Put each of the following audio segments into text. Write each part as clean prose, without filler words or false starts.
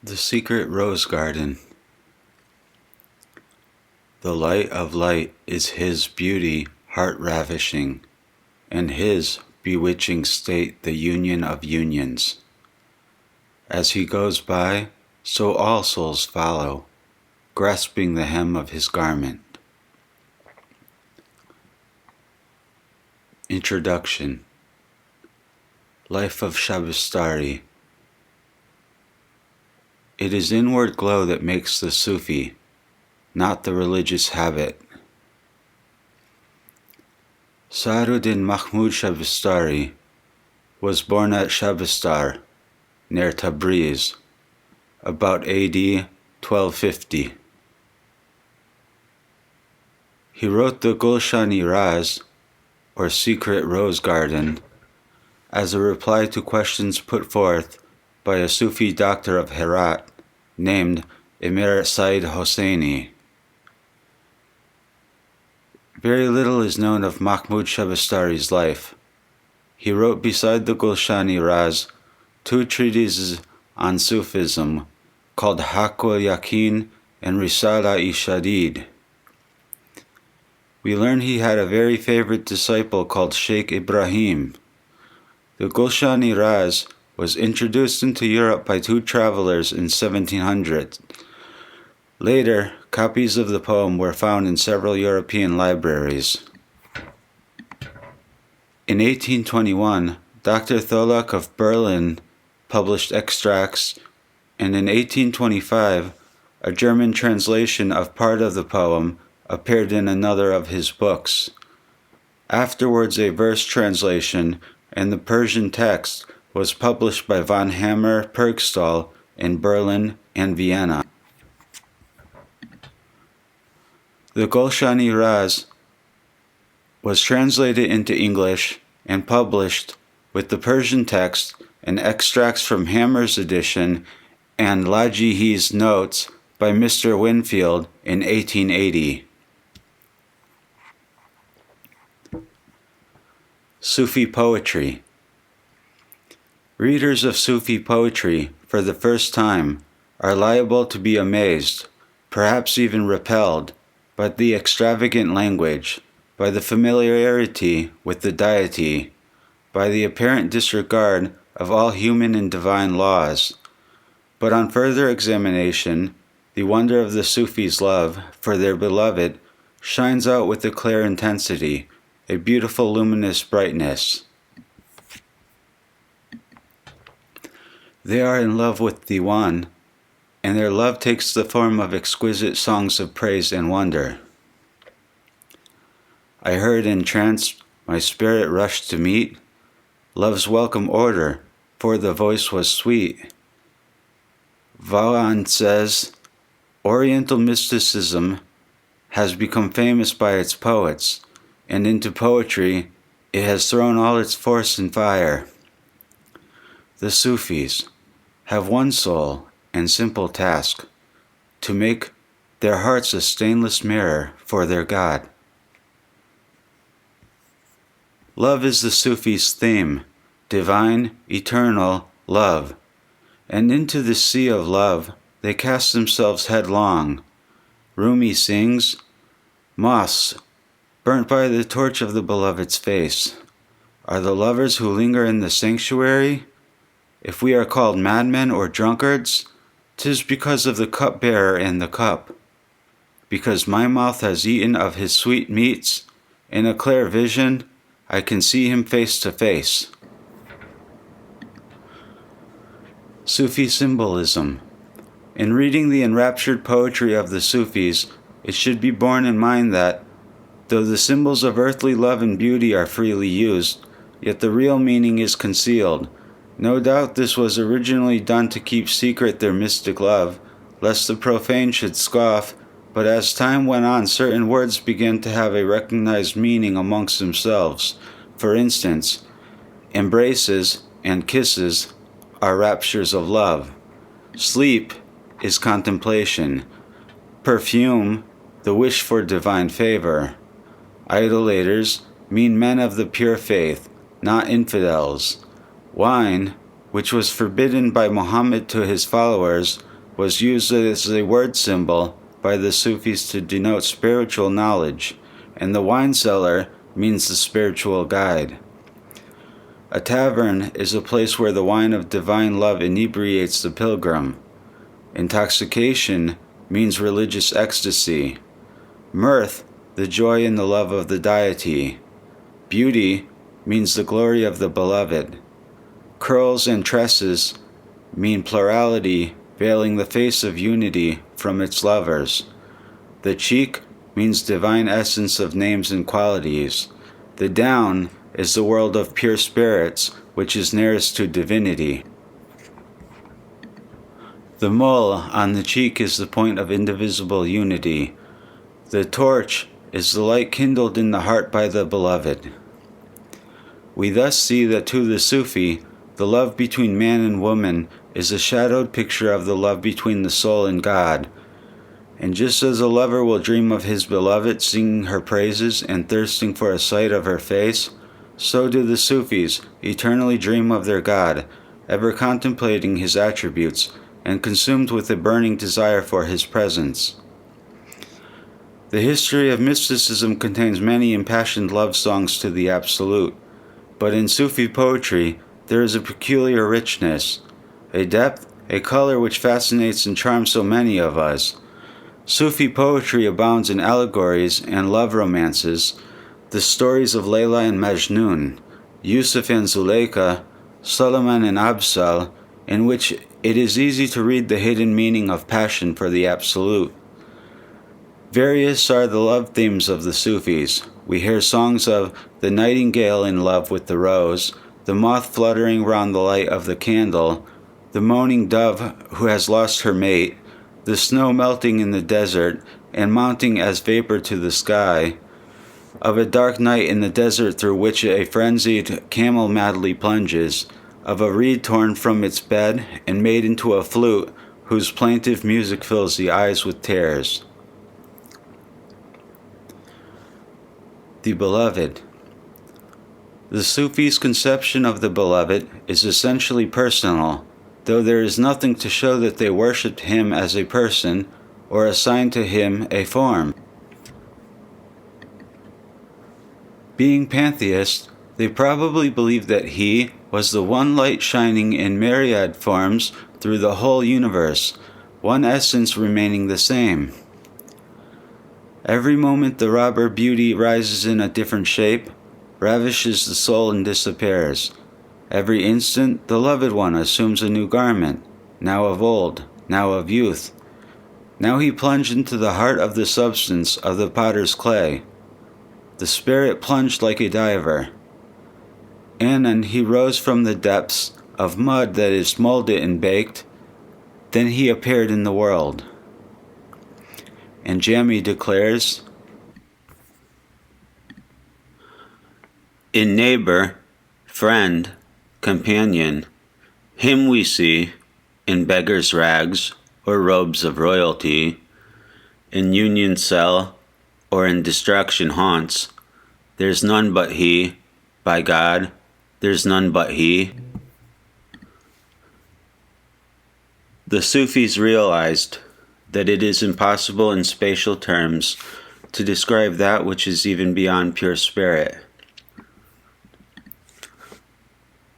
The Secret Rose Garden. The light of light is his beauty heart-ravishing, and his bewitching state the union of unions. As he goes by, so all souls follow, grasping the hem of his garment. Introduction. Life of Shabastari. It is inward glow that makes the Sufi, not the religious habit. Sa'aduddin Mahmud Shabastari was born at Shabastar, near Tabriz, about AD 1250. He wrote the Gulshan-i-Raz, or Secret Rose Garden, as a reply to questions put forth by a Sufi doctor of Herat named Emir Said Hosseini. Very little is known of Mahmud Shabastari's life. He wrote beside the Gulshan-i-Raz 2 treatises on Sufism called Haqq al-Yaqin and Risala-i-Shadid. We learn he had a very favorite disciple called Sheikh Ibrahim. The Gulshan-i-Raz was introduced into Europe by 2 travelers in 1700. Later, copies of the poem were found in several European libraries. In 1821, Dr. Tholak of Berlin published extracts, and in 1825, a German translation of part of the poem appeared in another of his books. Afterwards, a verse translation and the Persian text was published by von Hammer Purgstall in Berlin and Vienna. The Gulshan-i-Raz was translated into English and published with the Persian text and extracts from Hammer's edition and Lajihi's notes by Mr. Winfield in 1880. Sufi poetry. Readers of Sufi poetry for the first time are liable to be amazed, perhaps even repelled, by the extravagant language, by the familiarity with the deity, by the apparent disregard of all human and divine laws. But on further examination, the wonder of the Sufis' love for their beloved shines out with a clear intensity, a beautiful luminous brightness. They are in love with the One, and their love takes the form of exquisite songs of praise and wonder. I heard entranced, my spirit rushed to meet love's welcome order, for the voice was sweet. Vaughan says, Oriental mysticism has become famous by its poets, and into poetry it has thrown all its force and fire. The Sufis have one soul and simple task, to make their hearts a stainless mirror for their God. Love is the Sufis' theme, divine, eternal love, and into the sea of love they cast themselves headlong. Rumi sings, Moths, burnt by the torch of the beloved's face, are the lovers who linger in the sanctuary? If we are called madmen or drunkards, 'tis because of the cupbearer and the cup. Because my mouth has eaten of his sweet meats, in a clear vision I can see him face to face. Sufi symbolism. In reading the enraptured poetry of the Sufis, it should be borne in mind that, though the symbols of earthly love and beauty are freely used, yet the real meaning is concealed. No doubt this was originally done to keep secret their mystic love, lest the profane should scoff, but as time went on certain words began to have a recognized meaning amongst themselves. For instance, embraces and kisses are raptures of love. Sleep is contemplation. Perfume, the wish for divine favor. Idolaters mean men of the pure faith, not infidels. Wine, which was forbidden by Muhammad to his followers, was used as a word symbol by the Sufis to denote spiritual knowledge, and the wine cellar means the spiritual guide. A tavern is a place where the wine of divine love inebriates the pilgrim. Intoxication means religious ecstasy. Mirth, the joy and the love of the deity. Beauty means the glory of the beloved. Curls and tresses mean plurality, veiling the face of unity from its lovers. The cheek means divine essence of names and qualities. The down is the world of pure spirits, which is nearest to divinity. The mole on the cheek is the point of indivisible unity. The torch is the light kindled in the heart by the beloved. We thus see that to the Sufi, the love between man and woman is a shadowed picture of the love between the soul and God. And just as a lover will dream of his beloved, singing her praises and thirsting for a sight of her face, so do the Sufis eternally dream of their God, ever contemplating his attributes and consumed with a burning desire for his presence. The history of mysticism contains many impassioned love songs to the Absolute, but in Sufi poetry there is a peculiar richness, a depth, a color which fascinates and charms so many of us. Sufi poetry abounds in allegories and love romances, the stories of Layla and Majnun, Yusuf and Zuleika, Solomon and Absal, in which it is easy to read the hidden meaning of passion for the Absolute. Various are the love themes of the Sufis. We hear songs of the nightingale in love with the rose, the moth fluttering round the light of the candle, the moaning dove who has lost her mate, the snow melting in the desert and mounting as vapor to the sky, of a dark night in the desert through which a frenzied camel madly plunges, of a reed torn from its bed and made into a flute whose plaintive music fills the eyes with tears. The Beloved. The Sufi's conception of the Beloved is essentially personal, though there is nothing to show that they worshipped him as a person or assigned to him a form. Being pantheists, they probably believed that he was the one light shining in myriad forms through the whole universe, one essence remaining the same. Every moment the robber beauty rises in a different shape, ravishes the soul and disappears. Every instant the loved one assumes a new garment, now of old, now of youth. Now he plunged into the heart of the substance of the potter's clay. The spirit plunged like a diver. Anon he rose from the depths of mud that is molded and baked. Then he appeared in the world. And Jami declares, in neighbor, friend, companion, him we see, in beggar's rags or robes of royalty, in union cell or in distraction haunts, there's none but he, by God, there's none but he. The Sufis realized that it is impossible in spatial terms to describe that which is even beyond pure spirit.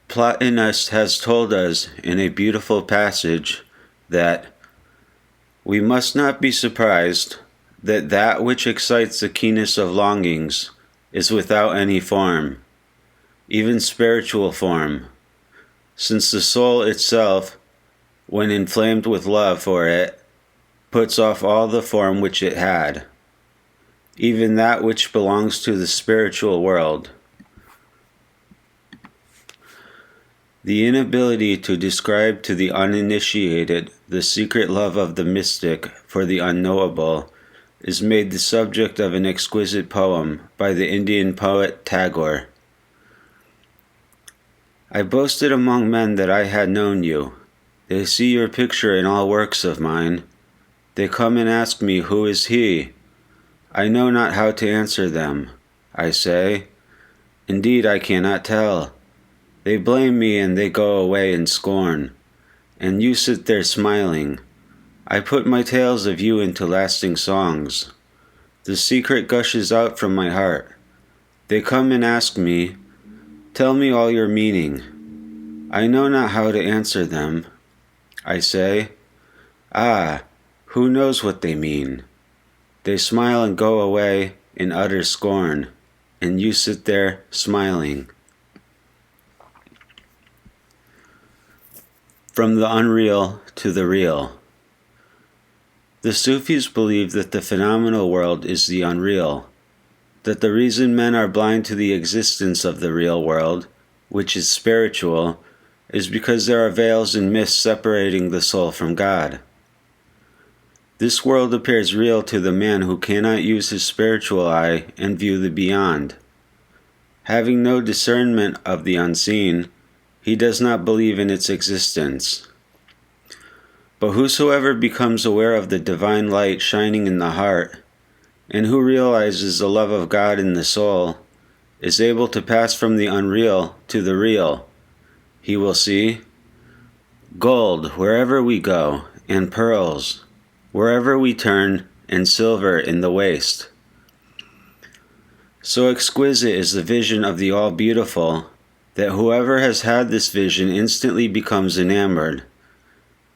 Plotinus has told us in a beautiful passage that we must not be surprised that that which excites the keenest of longings is without any form, even spiritual form, since the soul itself, when inflamed with love for it, puts off all the form which it had, even that which belongs to the spiritual world. The inability to describe to the uninitiated the secret love of the mystic for the unknowable is made the subject of an exquisite poem by the Indian poet Tagore. I boasted among men that I had known you. They see your picture in all works of mine. They come and ask me, who is he? I know not how to answer them. I say, indeed I cannot tell. They blame me and they go away in scorn. And you sit there smiling. I put my tales of you into lasting songs. The secret gushes out from my heart. They come and ask me, tell me all your meaning. I know not how to answer them. I say, ah, who knows what they mean? They smile and go away in utter scorn, and you sit there smiling. From the unreal to the real. The Sufis believe that the phenomenal world is the unreal, that the reason men are blind to the existence of the real world, which is spiritual, is because there are veils and mists separating the soul from God. This world appears real to the man who cannot use his spiritual eye and view the beyond. Having no discernment of the unseen, he does not believe in its existence. But whosoever becomes aware of the divine light shining in the heart, and who realizes the love of God in the soul, is able to pass from the unreal to the real. He will see gold wherever we go, and pearls wherever we turn, and silver in the waste. So exquisite is the vision of the all-beautiful that whoever has had this vision instantly becomes enamored,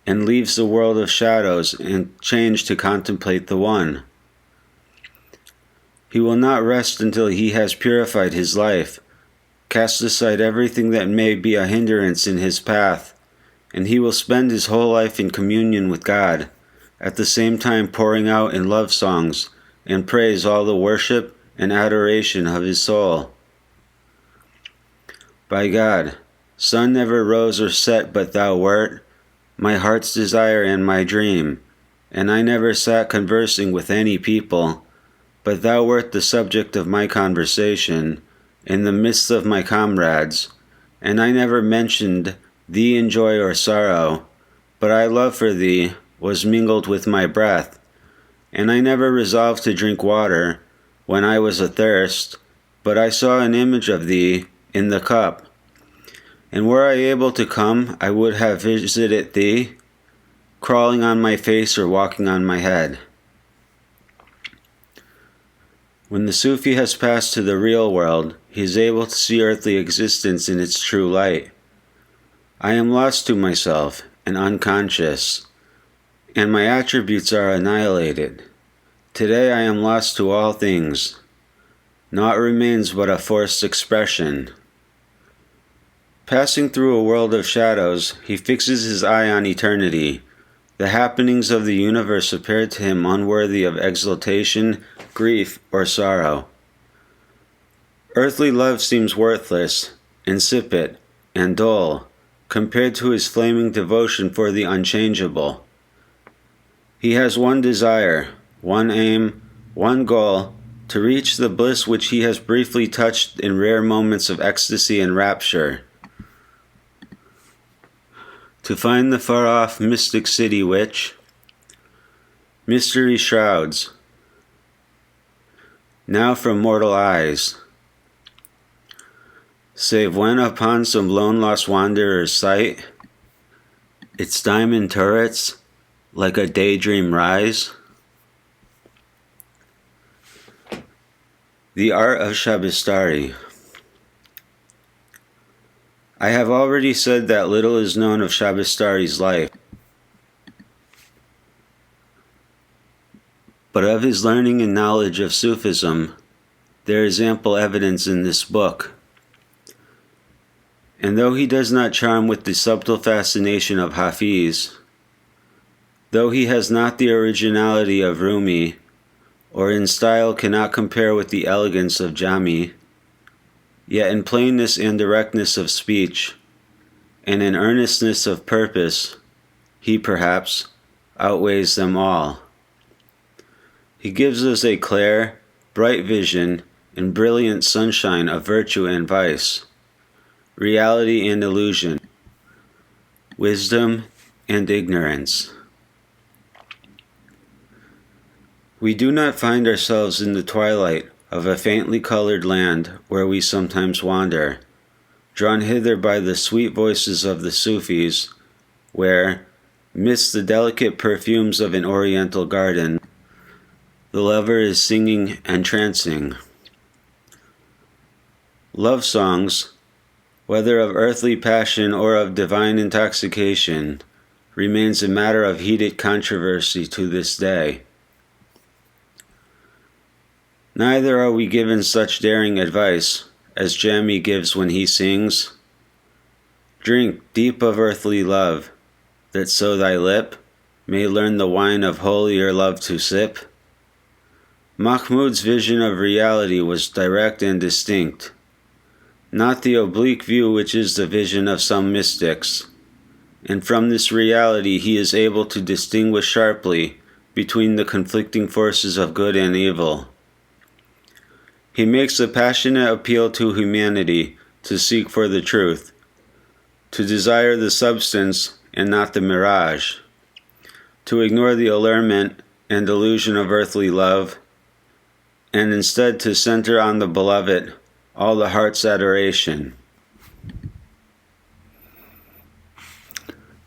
and leaves the world of shadows and change to contemplate the One. He will not rest until he has purified his life, cast aside everything that may be a hindrance in his path, and he will spend his whole life in communion with God, at the same time pouring out in love songs and praise all the worship and adoration of his soul. By God, sun never rose or set but thou wert, my heart's desire and my dream, and I never sat conversing with any people, but thou wert the subject of my conversation, in the midst of my comrades, and I never mentioned thee in joy or sorrow, but I love for thee was mingled with my breath, and I never resolved to drink water when I was athirst, but I saw an image of thee in the cup. And were I able to come, I would have visited thee, crawling on my face or walking on my head. When the Sufi has passed to the real world, he is able to see earthly existence in its true light. I am lost to myself and unconscious, and my attributes are annihilated. Today I am lost to all things. Naught remains but a forced expression. Passing through a world of shadows, he fixes his eye on eternity. The happenings of the universe appear to him unworthy of exultation, grief, or sorrow. Earthly love seems worthless, insipid, and dull, compared to his flaming devotion for the unchangeable. He has one desire, one aim, one goal, to reach the bliss which he has briefly touched in rare moments of ecstasy and rapture. To find the far-off mystic city which mystery shrouds, now from mortal eyes, save when upon some lone lost wanderer's sight, its diamond turrets like a daydream rise. The art of Shabistari. I have already said that little is known of Shabistari's life, but of his learning and knowledge of Sufism, there is ample evidence in this book. And though he does not charm with the subtle fascination of Hafiz, though he has not the originality of Rumi, or in style cannot compare with the elegance of Jami, yet in plainness and directness of speech, and in earnestness of purpose, he perhaps outweighs them all. He gives us a clear, bright vision and brilliant sunshine of virtue and vice, reality and illusion, wisdom and ignorance. We do not find ourselves in the twilight of a faintly colored land where we sometimes wander, drawn hither by the sweet voices of the Sufis, where, Midst the delicate perfumes of an oriental garden, the lover is singing and trancing. Love songs, whether of earthly passion or of divine intoxication, remains a matter of heated controversy to this day. Neither are we given such daring advice as Jamie gives when he sings, "Drink deep of earthly love, that so thy lip may learn the wine of holier love to sip." Mahmud's vision of reality was direct and distinct, not the oblique view which is the vision of some mystics, and from this reality he is able to distinguish sharply between the conflicting forces of good and evil. He makes a passionate appeal to humanity to seek for the truth, to desire the substance and not the mirage, to ignore the allurement and illusion of earthly love, and instead to center on the beloved all the heart's adoration.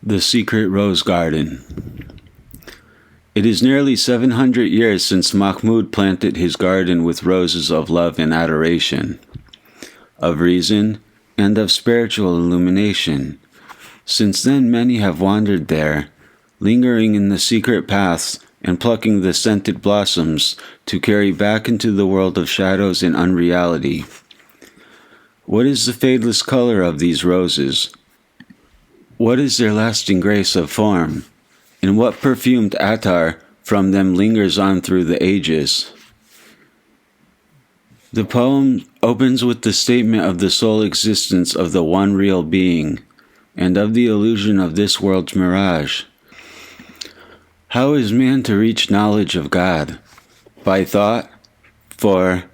The Secret Rose Garden. It is nearly 700 years since Mahmud planted his garden with roses of love and adoration, of reason, and of spiritual illumination. Since then many have wandered there, lingering in the secret paths and plucking the scented blossoms to carry back into the world of shadows and unreality. What is the fadeless color of these roses? What is their lasting grace of form? And what perfumed attar from them lingers on through the ages? The poem opens with the statement of the sole existence of the one real being, and of the illusion of this world's mirage. How is man to reach knowledge of God? By thought, for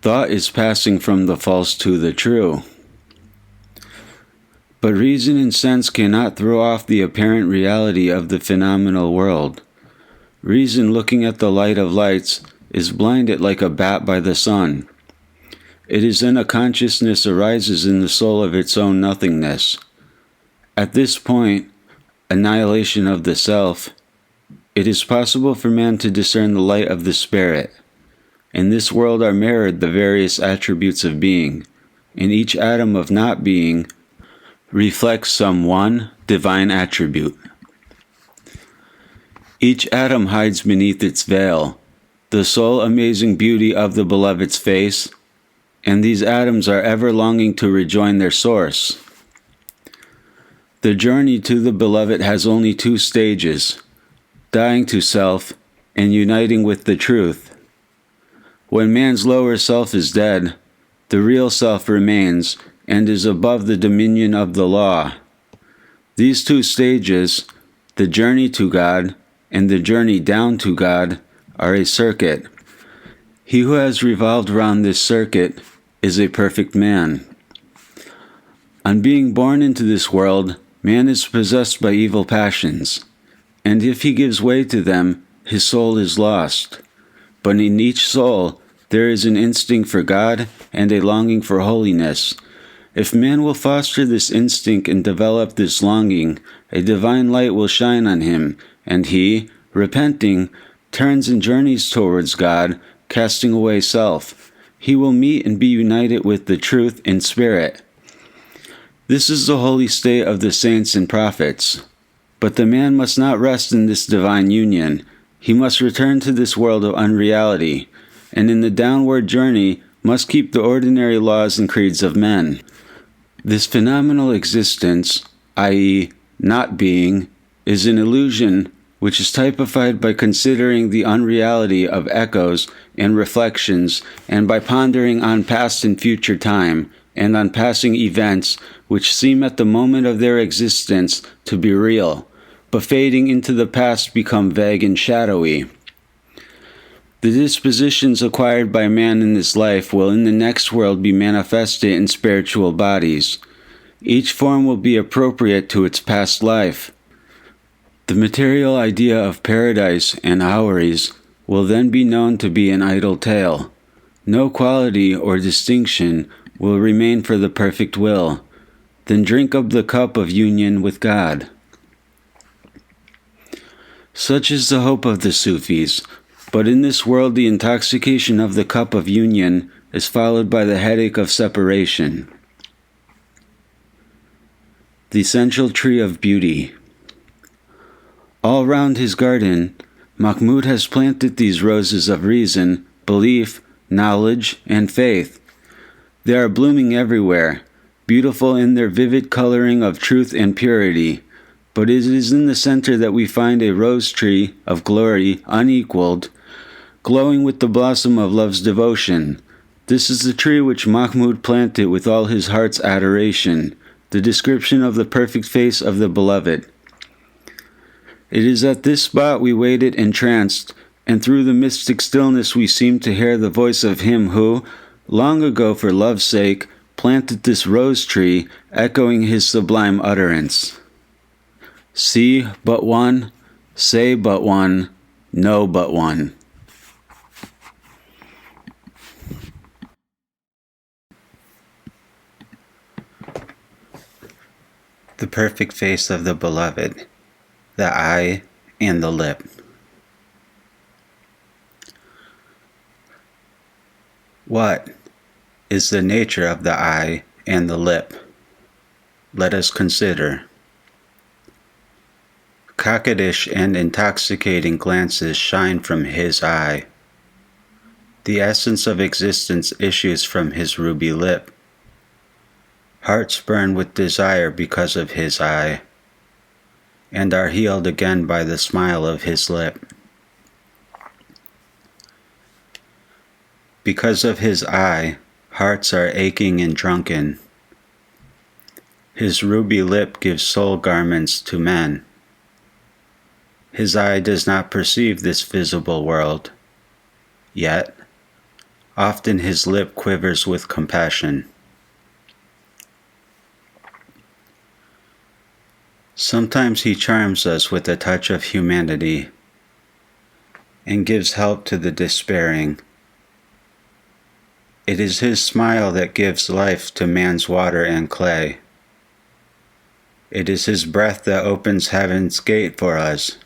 thought is passing from the false to the true. But reason and sense cannot throw off the apparent reality of the phenomenal world. Reason, looking at the light of lights, is blinded like a bat by the sun. It is then a consciousness arises in the soul of its own nothingness. At this point, annihilation of the self, it is possible for man to discern the light of the spirit. In this world are mirrored the various attributes of being, and each atom of not being reflects some one divine attribute. Each atom hides beneath its veil the sole amazing beauty of the beloved's face, and these atoms are ever longing to rejoin their source. The journey to the beloved has only two stages: dying to self and uniting with the truth. When man's lower self is dead, the real self remains and is above the dominion of the law. These two stages, the journey to God and the journey down to God, are a circuit. He who has revolved around this circuit is a perfect man. On being born into this world, man is possessed by evil passions, and if he gives way to them, his soul is lost. But in each soul, there is an instinct for God and a longing for holiness. If man will foster this instinct and develop this longing, a divine light will shine on him, and he, repenting, turns and journeys towards God, casting away self. He will meet and be united with the truth in spirit. This is the holy state of the saints and prophets. But the man must not rest in this divine union. He must return to this world of unreality, and in the downward journey must keep the ordinary laws and creeds of men. This phenomenal existence, i.e., not being, is an illusion which is typified by considering the unreality of echoes and reflections, and by pondering on past and future time, and on passing events which seem at the moment of their existence to be real, but fading into the past become vague and shadowy. The dispositions acquired by man in this life will in the next world be manifested in spiritual bodies. Each form will be appropriate to its past life. The material idea of paradise and houris will then be known to be an idle tale. No quality or distinction will remain for the perfect will. Then drink of the cup of union with God. Such is the hope of the Sufis, but in this world the intoxication of the cup of union is followed by the headache of separation. The essential tree of beauty. All round his garden, Mahmud has planted these roses of reason, belief, knowledge, and faith. They are blooming everywhere, beautiful in their vivid coloring of truth and purity, but it is in the center that we find a rose tree of glory unequaled, glowing with the blossom of love's devotion. This is the tree which Mahmud planted with all his heart's adoration, the description of the perfect face of the beloved. It is at this spot we waited entranced, and through the mystic stillness we seemed to hear the voice of him who, long ago for love's sake, planted this rose tree, echoing his sublime utterance. See but one, say but one, know but one. The perfect face of the beloved, the eye and the lip. What is the nature of the eye and the lip? Let us consider. Coquettish and intoxicating glances shine from his eye. The essence of existence issues from his ruby lip. Hearts burn with desire because of his eye, and are healed again by the smile of his lip. Because of his eye, hearts are aching and drunken. His ruby lip gives soul garments to men. His eye does not perceive this visible world, yet often his lip quivers with compassion. Sometimes he charms us with a touch of humanity and gives help to the despairing. It is his smile that gives life to man's water and clay. It is his breath that opens heaven's gate for us.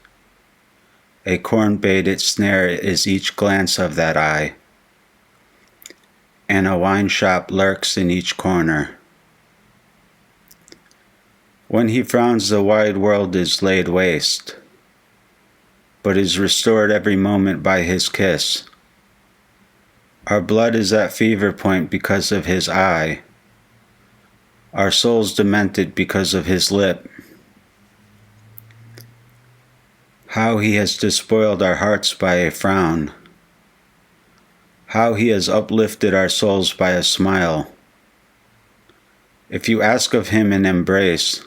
A corn-baited snare is each glance of that eye, and a wine shop lurks in each corner. When he frowns, the wide world is laid waste, but is restored every moment by his kiss. Our blood is at fever point because of his eye, our souls demented because of his lip. How he has despoiled our hearts by a frown, how he has uplifted our souls by a smile. If you ask of him an embrace,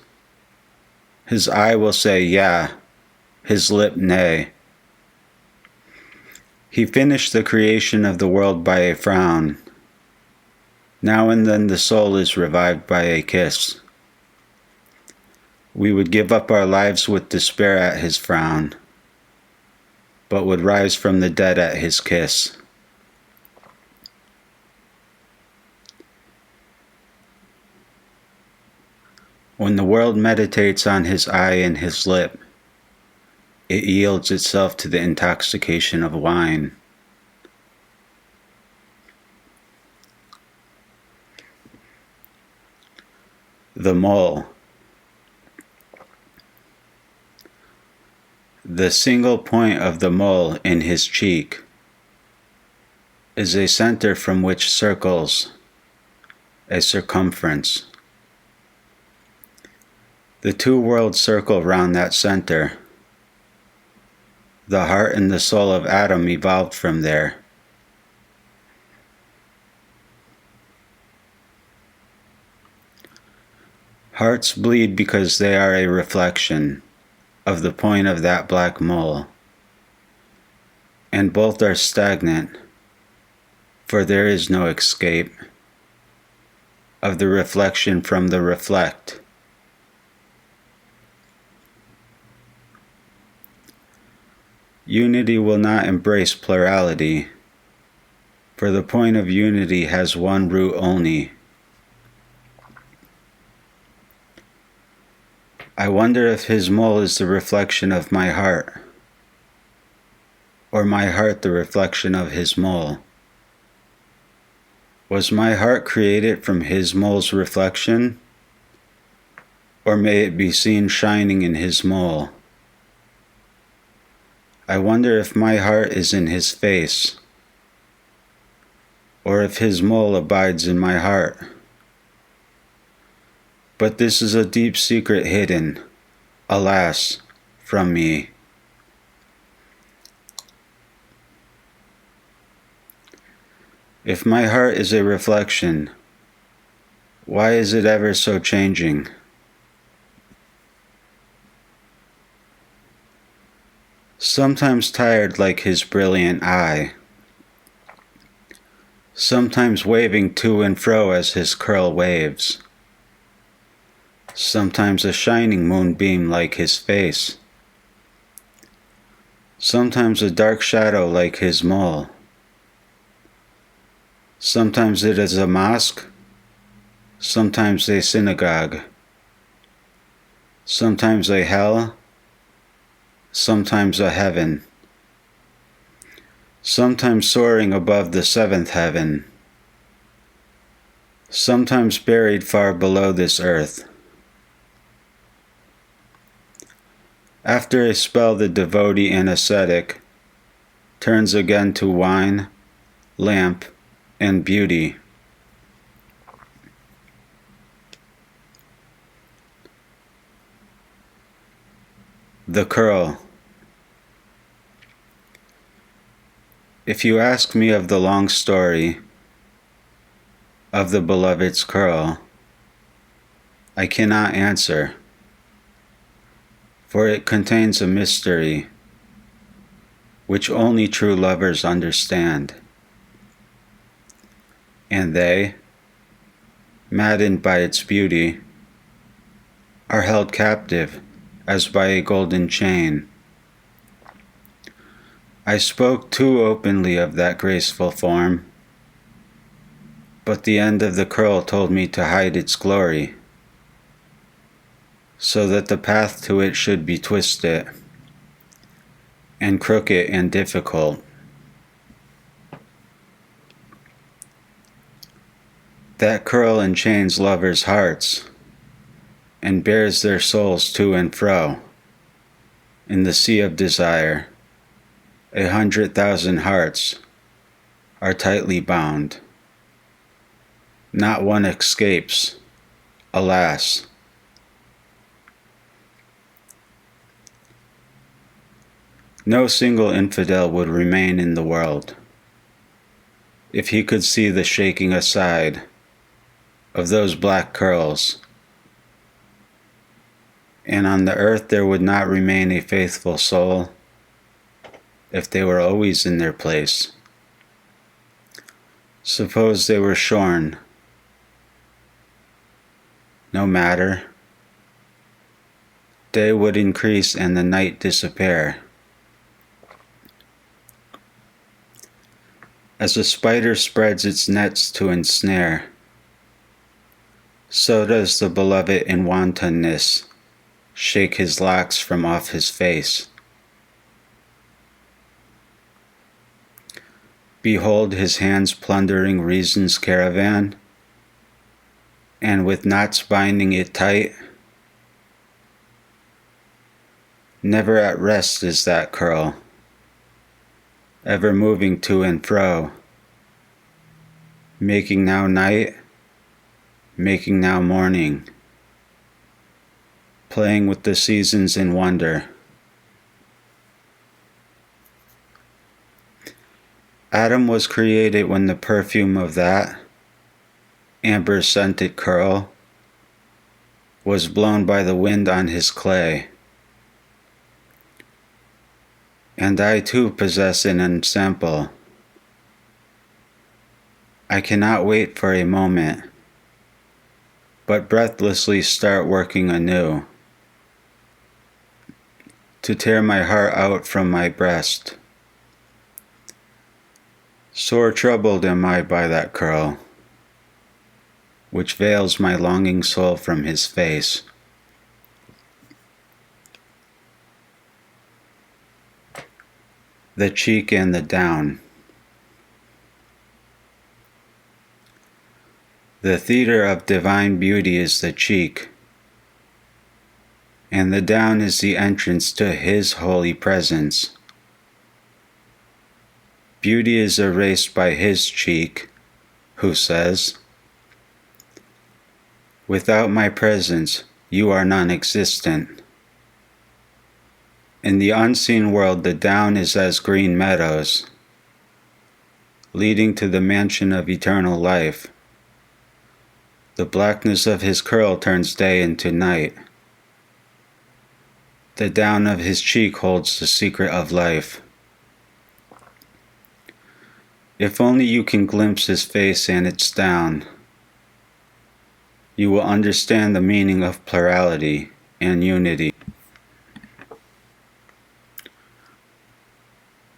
his eye will say yeah, his lip nay. He finished the creation of the world by a frown. Now and then the soul is revived by a kiss. We would give up our lives with despair at his frown, but would rise from the dead at his kiss. When the world meditates on his eye and his lip, it yields itself to the intoxication of wine. The mole. The single point of the mole in his cheek is a center from which circles a circumference. The two worlds circle round that center. The heart and the soul of Adam evolved from there. Hearts bleed because they are a reflection of the point of that black mole, and both are stagnant, for there is no escape of the reflection from the reflect. Unity will not embrace plurality, for the point of unity has one root only. I wonder if his mole is the reflection of my heart, or my heart the reflection of his mole? Was my heart created from his mole's reflection? Or may it be seen shining in his mole? I wonder if my heart is in his face, or if his mole abides in my heart. But this is a deep secret hidden, alas, from me. If my heart is a reflection, why is it ever so changing? Sometimes tired like his brilliant eye, sometimes waving to and fro as his curl waves, sometimes a shining moonbeam like his face, sometimes a dark shadow like his mole. Sometimes it is a mosque, sometimes a synagogue, sometimes a hell, sometimes a heaven, sometimes soaring above the seventh heaven, sometimes buried far below this earth. After a spell, the devotee and ascetic turns again to wine, lamp, and beauty. The curl. If you ask me of the long story of the beloved's curl, I cannot answer, for it contains a mystery which only true lovers understand. And they, maddened by its beauty, are held captive as by a golden chain. I spoke too openly of that graceful form, but the end of the curl told me to hide its glory, so that the path to it should be twisted, and crooked and difficult. That curl enchains lovers' hearts, and bears their souls to and fro. In the sea of desire, 100,000 hearts are tightly bound. Not one escapes, alas. No single infidel would remain in the world if he could see the shaking aside of those black curls, and on the earth there would not remain a faithful soul if they were always in their place. Suppose they were shorn. No matter. Day would increase and the night disappear. As a spider spreads its nets to ensnare, so does the beloved in wantonness shake his locks from off his face. Behold his hands plundering reason's caravan, and with knots binding it tight. Never at rest is that curl, ever moving to and fro, making now night, making now morning, playing with the seasons in wonder. Adam was created when the perfume of that amber-scented curl was blown by the wind on his clay. And I too possess an ensample. I cannot wait for a moment, but breathlessly start working anew, to tear my heart out from my breast. Sore troubled am I by that curl, which veils my longing soul from his face. The cheek and the down. The theater of divine beauty is the cheek, and the down is the entrance to His holy presence. Beauty is erased by His cheek, who says, "Without my presence, you are non-existent." In the unseen world, the down is as green meadows, leading to the mansion of eternal life. The blackness of His curl turns day into night. The down of His cheek holds the secret of life. If only you can glimpse His face and its down, you will understand the meaning of plurality and unity.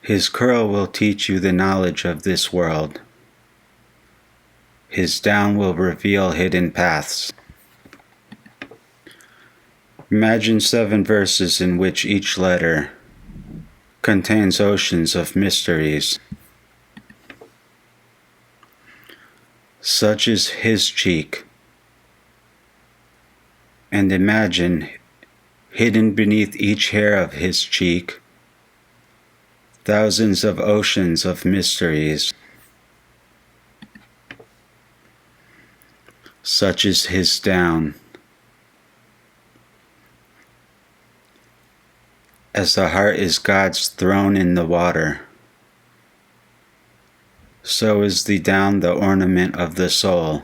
His curl will teach you the knowledge of this world. His down will reveal hidden paths. Imagine 7 verses in which each letter contains oceans of mysteries. Such is His cheek. And imagine, hidden beneath each hair of His cheek, thousands of oceans of mysteries. Such is His down. As the heart is God's throne in the water, so is the down the ornament of the soul.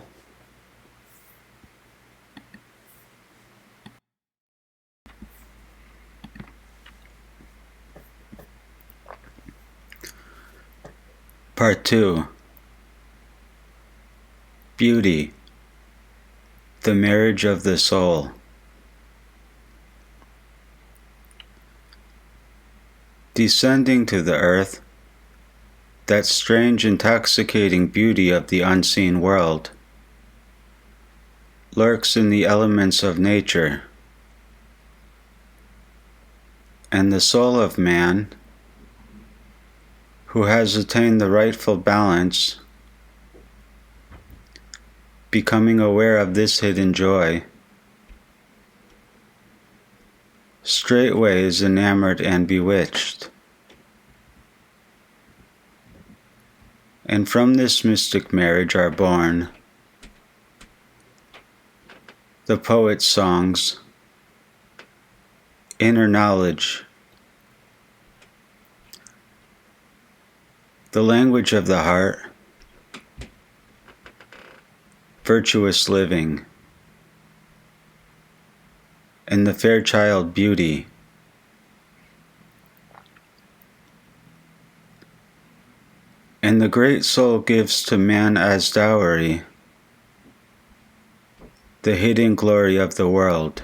Part 2. Beauty, the marriage of the soul. Descending to the earth, that strange intoxicating beauty of the unseen world lurks in the elements of nature, and the soul of man, who has attained the rightful balance, becoming aware of this hidden joy, straightway is enamored and bewitched. And from this mystic marriage are born the poet's songs, inner knowledge, the language of the heart, virtuous living, and the fair child beauty. And the great soul gives to man as dowry the hidden glory of the world.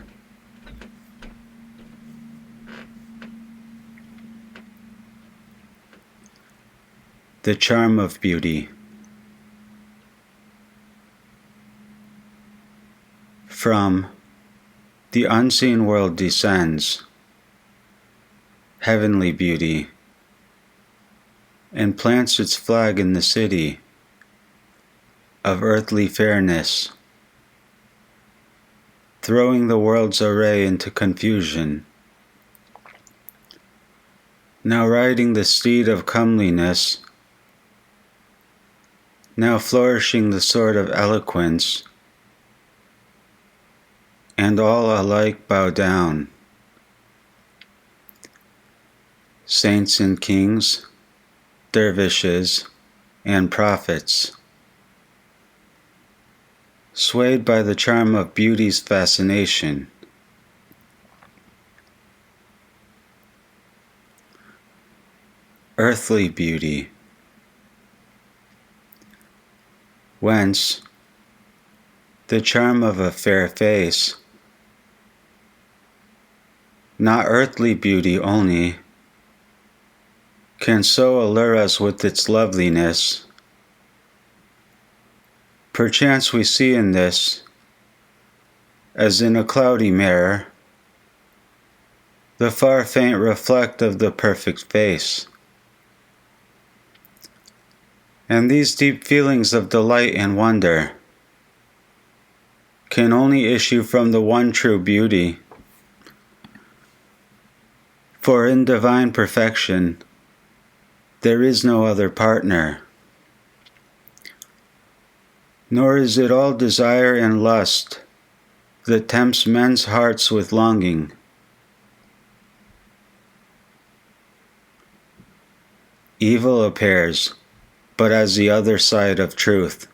The charm of beauty. From the unseen world descends heavenly beauty, and plants its flag in the city of earthly fairness, throwing the world's array into confusion. Now riding the steed of comeliness, now flourishing the sword of eloquence, and all alike bow down. Saints and kings, dervishes, and prophets, swayed by the charm of beauty's fascination. Earthly beauty, whence the charm of a fair face, not earthly beauty only, can so allure us with its loveliness. Perchance we see in this, as in a cloudy mirror, the far faint reflect of the perfect face. And these deep feelings of delight and wonder can only issue from the one true beauty. For in divine perfection, there is no other partner. Nor is it all desire and lust that tempts men's hearts with longing. Evil appears but as the other side of truth.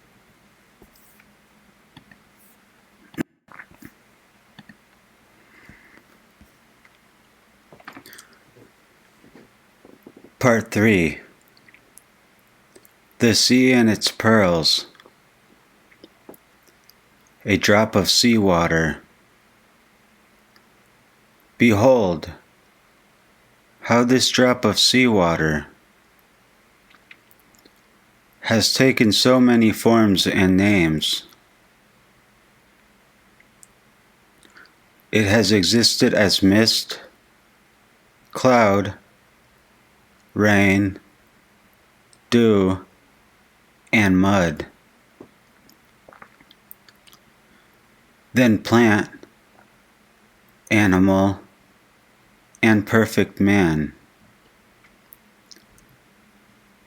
Part 3. The Sea and its Pearls. A drop of sea water. Behold, how this drop of sea water has taken so many forms and names. It has existed as mist, cloud, rain, dew, and mud. Then plant, animal, and perfect man.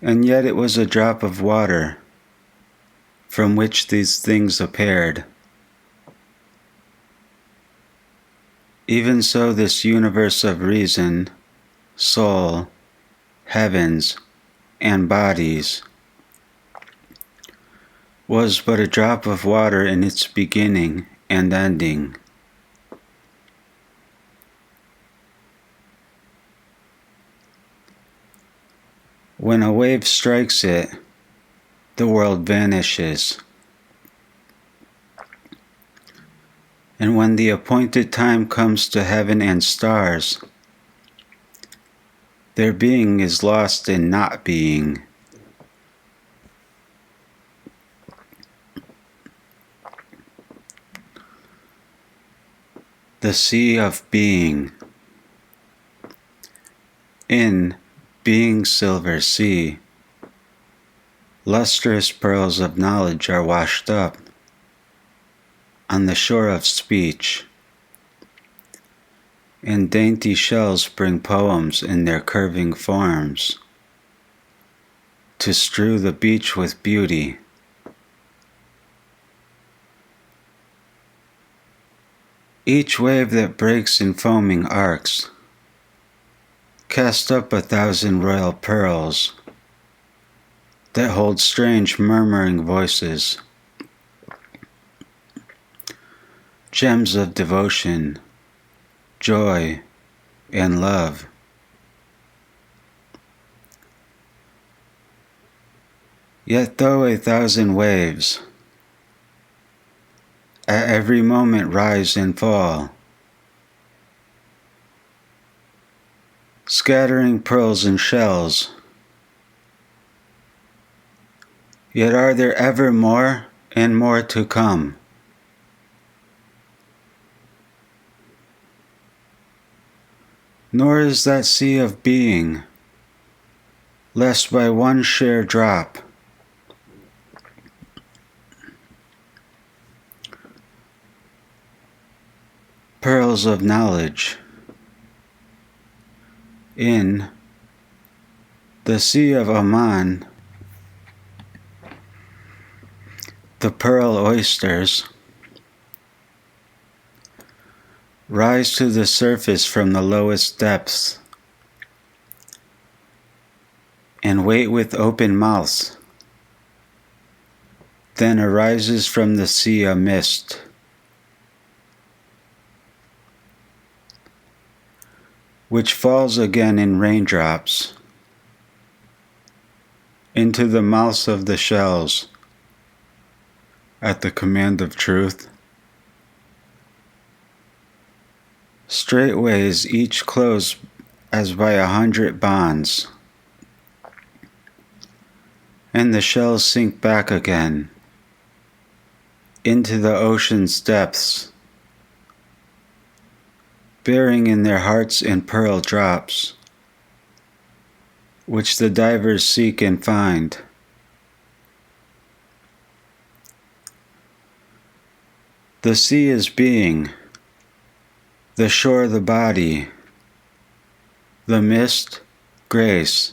And yet it was a drop of water from which these things appeared. Even so, this universe of reason, soul, heavens, and bodies was but a drop of water in its beginning and ending. When a wave strikes it, the world vanishes. And when the appointed time comes to heaven and stars, their being is lost in not being. The Sea of Being. In Being's silver sea, lustrous pearls of knowledge are washed up on the shore of speech, and dainty shells bring poems in their curving forms to strew the beach with beauty. Each wave that breaks in foaming arcs cast up 1,000 royal pearls that hold strange murmuring voices, gems of devotion, joy, and love. Yet though 1,000 waves at every moment rise and fall, scattering pearls and shells, yet are there ever more and more to come. Nor is that sea of being less by one sheer drop. Pearls of knowledge. In the Sea of Aman, the pearl oysters rise to the surface from the lowest depths and wait with open mouths. Then arises from the sea a mist, which falls again in raindrops into the mouths of the shells at the command of truth. Straightway is each closed as by 100 bonds, and the shells sink back again into the ocean's depths, bearing in their hearts in pearl drops, which the divers seek and find, The sea is being, the shore the body, the mist grace,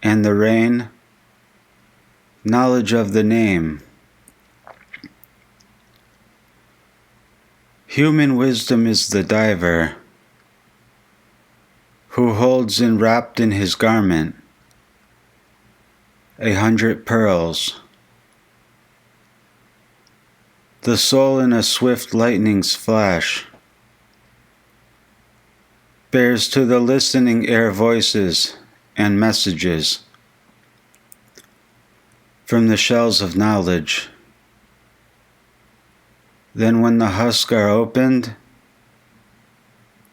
and the rain knowledge of the name. Human wisdom is the diver, who holds enwrapped in his garment 100 pearls. The soul in a swift lightning's flash bears to the listening air voices and messages from the shells of knowledge. Then when the husks are opened,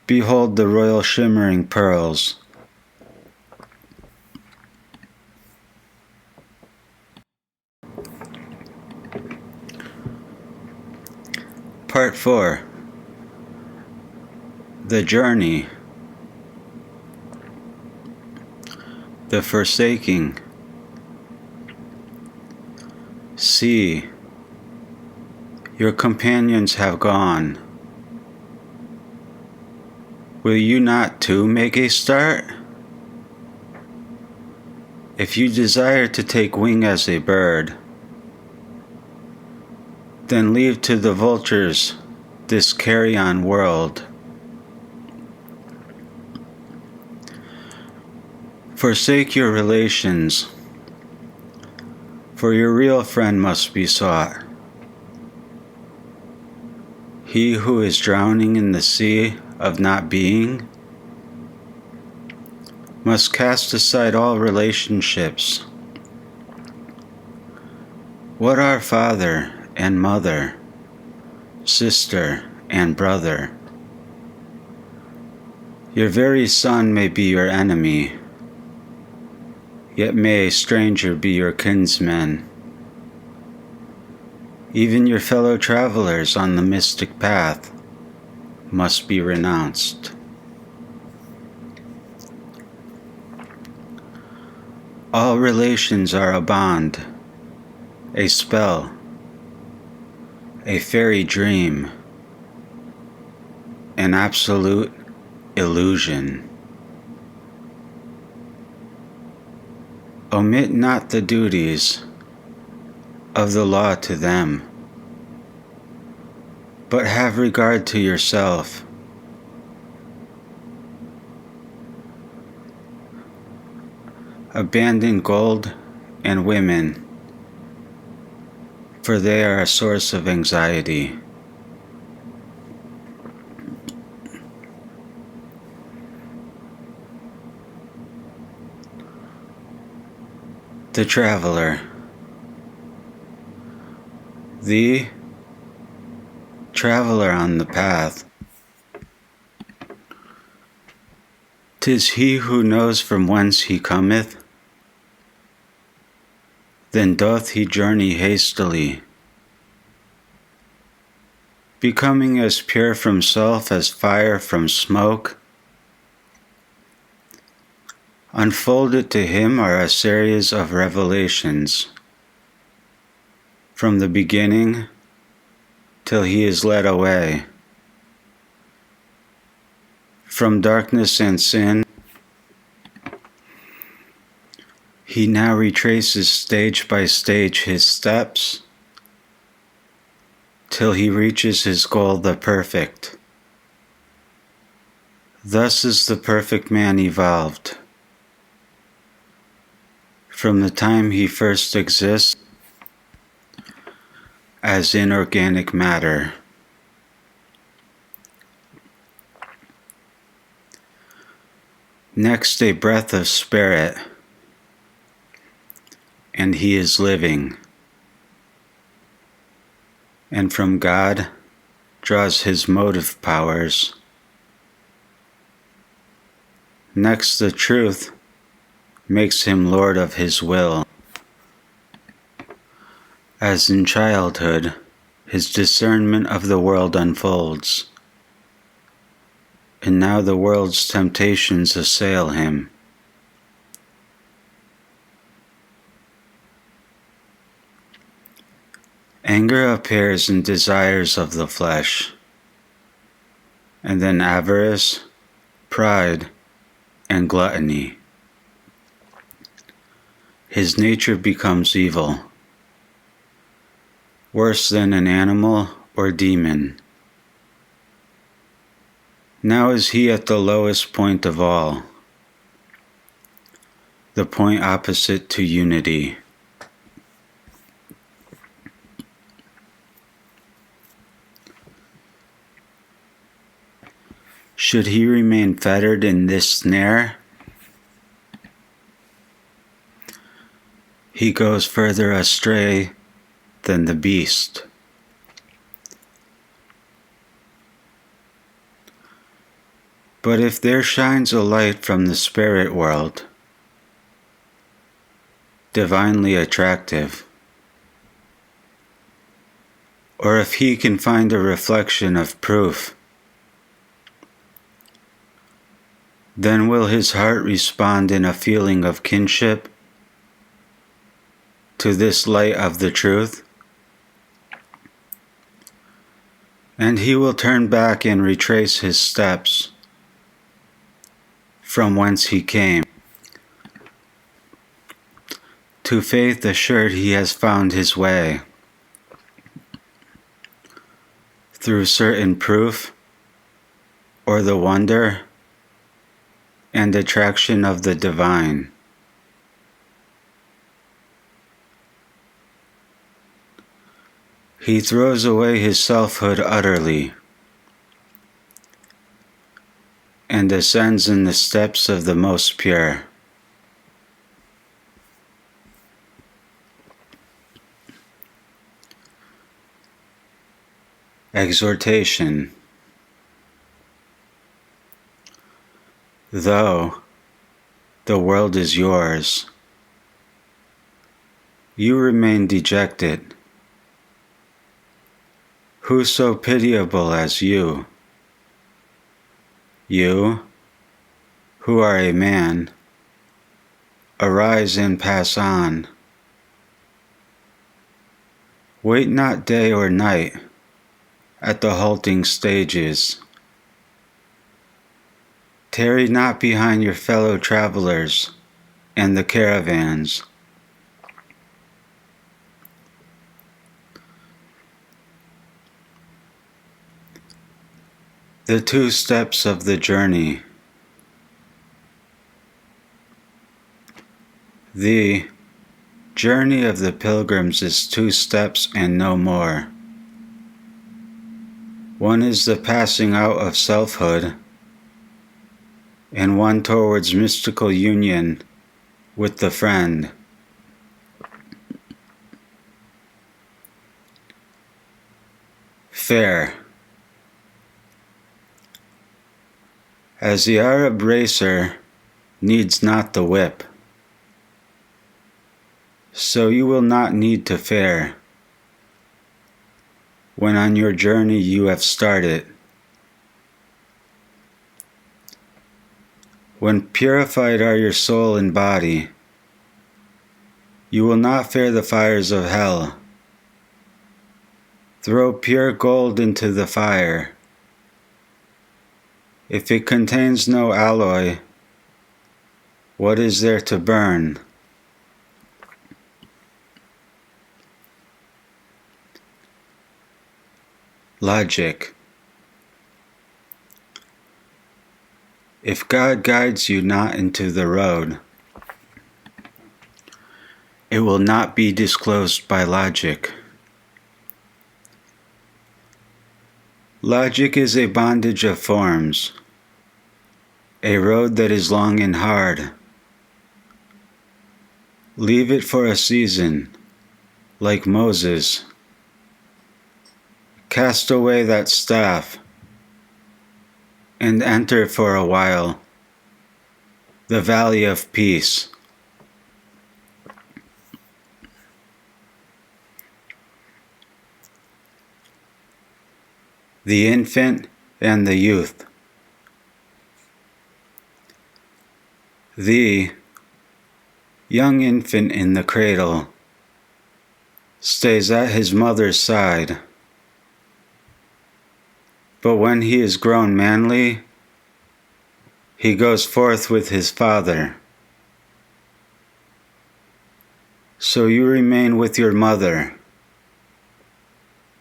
behold the royal shimmering pearls. Part 4. The journey. The forsaking. See, your companions have gone. Will you not too make a start? If you desire to take wing as a bird, then leave to the vultures this carrion world. Forsake your relations, for your real friend must be sought. He who is drowning in the sea of not being must cast aside all relationships. What are father and mother, sister and brother? Your very son may be your enemy, yet may a stranger be your kinsman. Even your fellow travelers on the mystic path must be renounced. All relations are a bond, a spell, a fairy dream, an absolute illusion. Omit not the duties of the law to them, but have regard to yourself. Abandon gold and women, for they are a source of anxiety. The traveler. The traveler on the path. 'Tis he who knows from whence he cometh, then doth he journey hastily, becoming as pure from self as fire from smoke. Unfolded to him are a series of revelations, from the beginning till he is led away. From darkness and sin, he now retraces stage by stage his steps, till he reaches his goal, the perfect. Thus is the perfect man evolved. From the time he first exists as inorganic matter. Next a breath of spirit, and he is living, and from God draws his motive powers. Next the truth makes him lord of his will. As in childhood, his discernment of the world unfolds, and now the world's temptations assail him. Anger appears in desires of the flesh, and then avarice, pride, and gluttony. His nature becomes evil, worse than an animal or demon. Now is he at the lowest point of all, the point opposite to unity. Should he remain fettered in this snare, he goes further astray than the beast. But if there shines a light from the spirit world, divinely attractive, or if he can find a reflection of proof, then will his heart respond in a feeling of kinship to this light of the truth, and he will turn back and retrace his steps from whence he came, to faith assured he has found his way, through certain proof, or the wonder and attraction of the divine. He throws away his selfhood utterly and ascends in the steps of the most pure. Exhortation. Though the world is yours, you remain dejected. Who so pitiable as you? You, who are a man, arise and pass on. Wait not day or night at the halting stages. Tarry not behind your fellow travelers and the caravans. The two steps of the journey. The journey of the pilgrims is 2 steps and no more. One is the passing out of selfhood, and one towards mystical union with the friend. Fair. As the Arab racer needs not the whip, so you will not need to fare when on your journey you have started. When purified are your soul and body, you will not fear the fires of hell. Throw pure gold into the fire. If it contains no alloy, what is there to burn? Logic. If God guides you not into the road, it will not be disclosed by logic. Logic is a bondage of forms, a road that is long and hard. Leave it for a season, like Moses. Cast away that staff, and enter for a while the valley of peace. The infant and the youth. The young infant in the cradle stays at his mother's side. But when he is grown manly, he goes forth with his father. So you remain with your mother,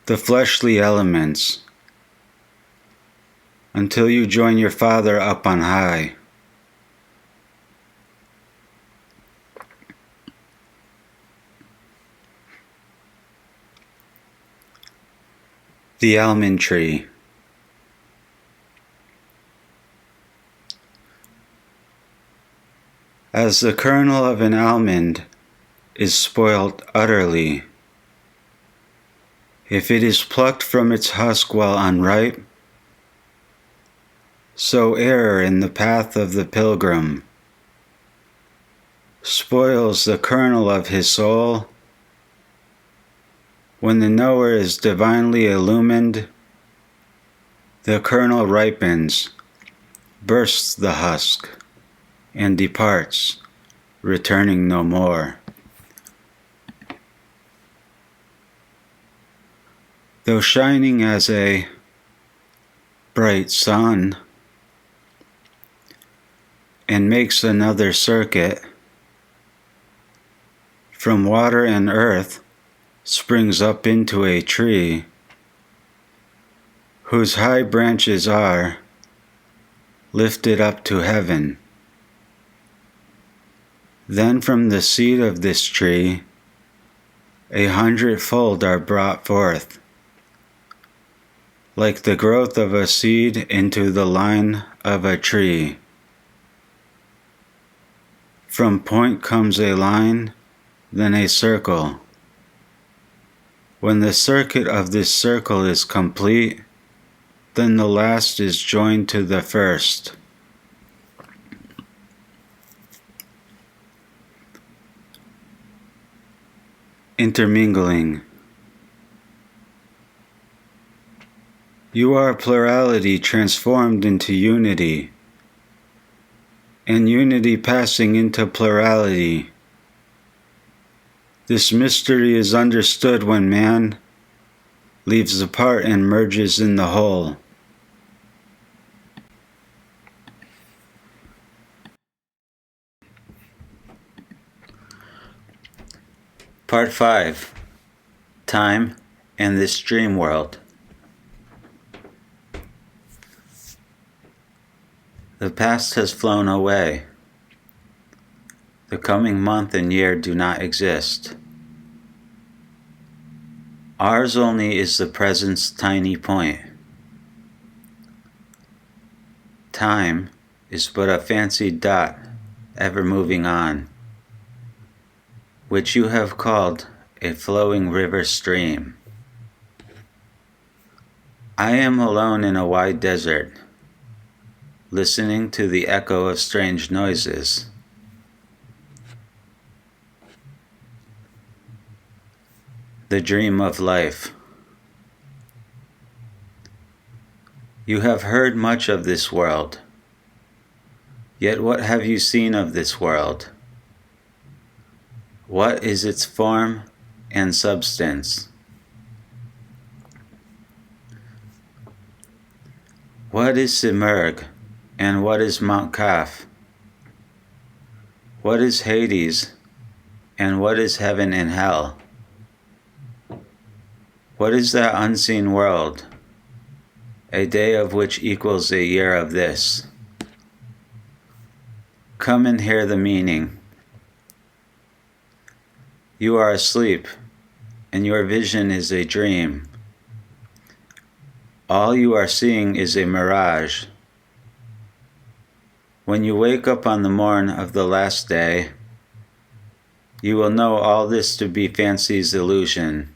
the fleshly elements, until you join your father up on high. The almond tree. As the kernel of an almond is spoiled utterly, if it is plucked from its husk while unripe, so error in the path of the pilgrim spoils the kernel of his soul. When the knower is divinely illumined, the kernel ripens, bursts the husk, and departs, returning no more. Though shining as a bright sun, and makes another circuit, from water and earth springs up into a tree, whose high branches are lifted up to heaven. Then from the seed of this tree 100-fold are brought forth, like the growth of a seed into the line of a tree. From point comes a line, then a circle. When the circuit of this circle is complete, then the last is joined to the first. Intermingling. You are plurality transformed into unity, and unity passing into plurality. This mystery is understood when man leaves the part and merges in the whole. Part 5. Time and this dream world. The past has flown away. The coming month and year do not exist. Ours only is the present's tiny point. Time is but a fancied dot ever moving on, which you have called a flowing river stream. I am alone in a wide desert, listening to the echo of strange noises. The dream of life. You have heard much of this world, yet what have you seen of this world? What is its form and substance? What is Simurgh and what is Mount Kaf? What is Hades and what is heaven and hell? What is that unseen world, a day of which equals a year of this? Come and hear the meaning. You are asleep, and your vision is a dream. All you are seeing is a mirage. When you wake up on the morn of the last day, you will know all this to be fancy's illusion.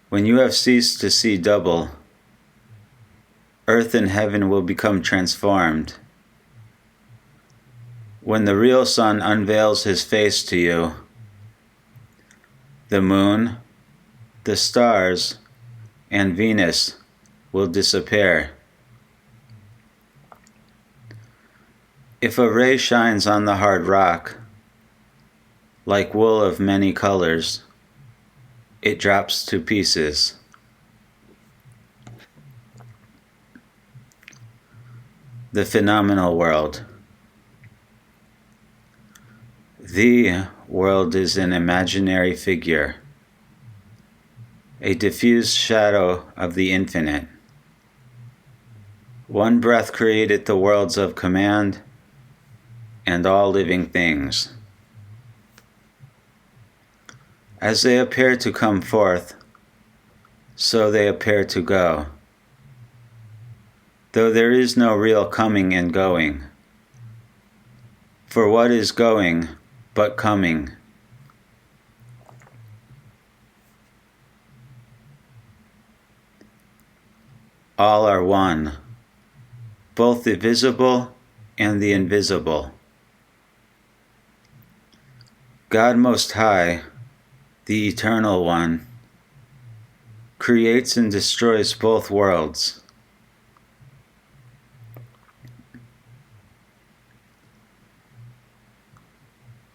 When you have ceased to see double, earth and heaven will become transformed. When the real sun unveils his face to you, the moon, the stars, and Venus will disappear. If a ray shines on the hard rock, Like wool of many colors, it drops to pieces. The phenomenal world. The world is an imaginary figure, a diffused shadow of the infinite. One breath created the worlds of command and all living things. As they appear to come forth, so they appear to go, though there is no real coming and going. For what is going but coming? All are one, both the visible and the invisible. God Most High, the Eternal One, creates and destroys both worlds.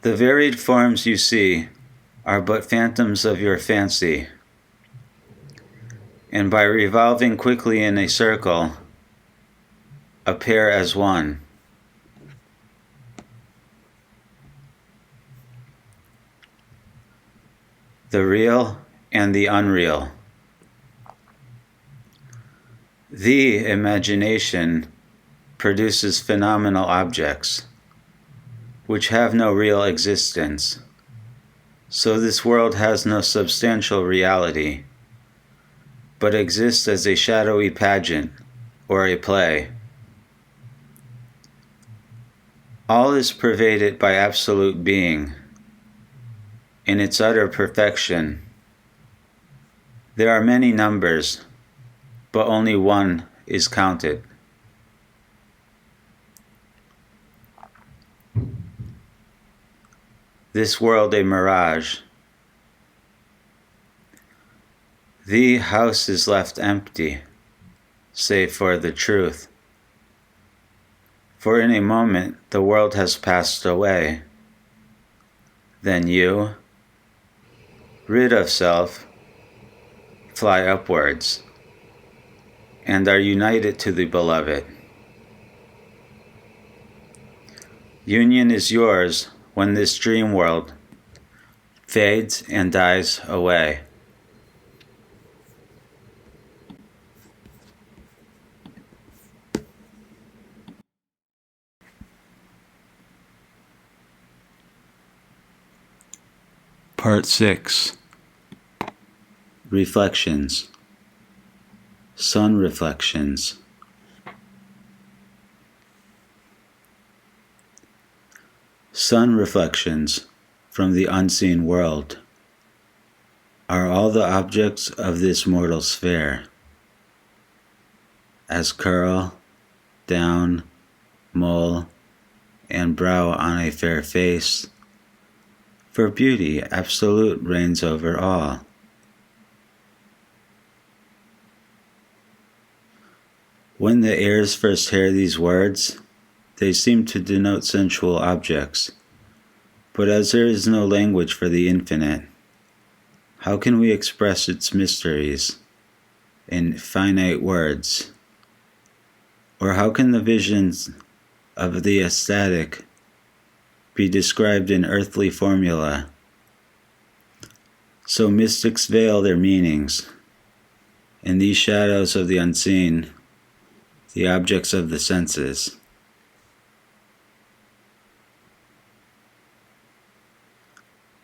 The varied forms you see are but phantoms of your fancy, and by revolving quickly in a circle, appear as one. The real and the unreal. The imagination produces phenomenal objects, which have no real existence. So this world has no substantial reality, but exists as a shadowy pageant or a play. All is pervaded by absolute being, in its utter perfection. There are many numbers, but only one is counted. This world a mirage. The house is left empty, save for the truth. For in a moment the world has passed away. Then you, rid of self, fly upwards, and are united to the Beloved. Union is yours when this dream world fades and dies away. Part 6. Reflections. Sun reflections. Sun reflections from the unseen world are all the objects of this mortal sphere, as curl, down, mole, and brow on a fair face, for beauty absolute reigns over all. When the ears first hear these words, they seem to denote sensual objects, but as there is no language for the infinite, how can we express its mysteries in finite words? Or how can the visions of the ecstatic be described in earthly formula? So mystics veil their meanings. In these shadows of the unseen, the objects of the senses.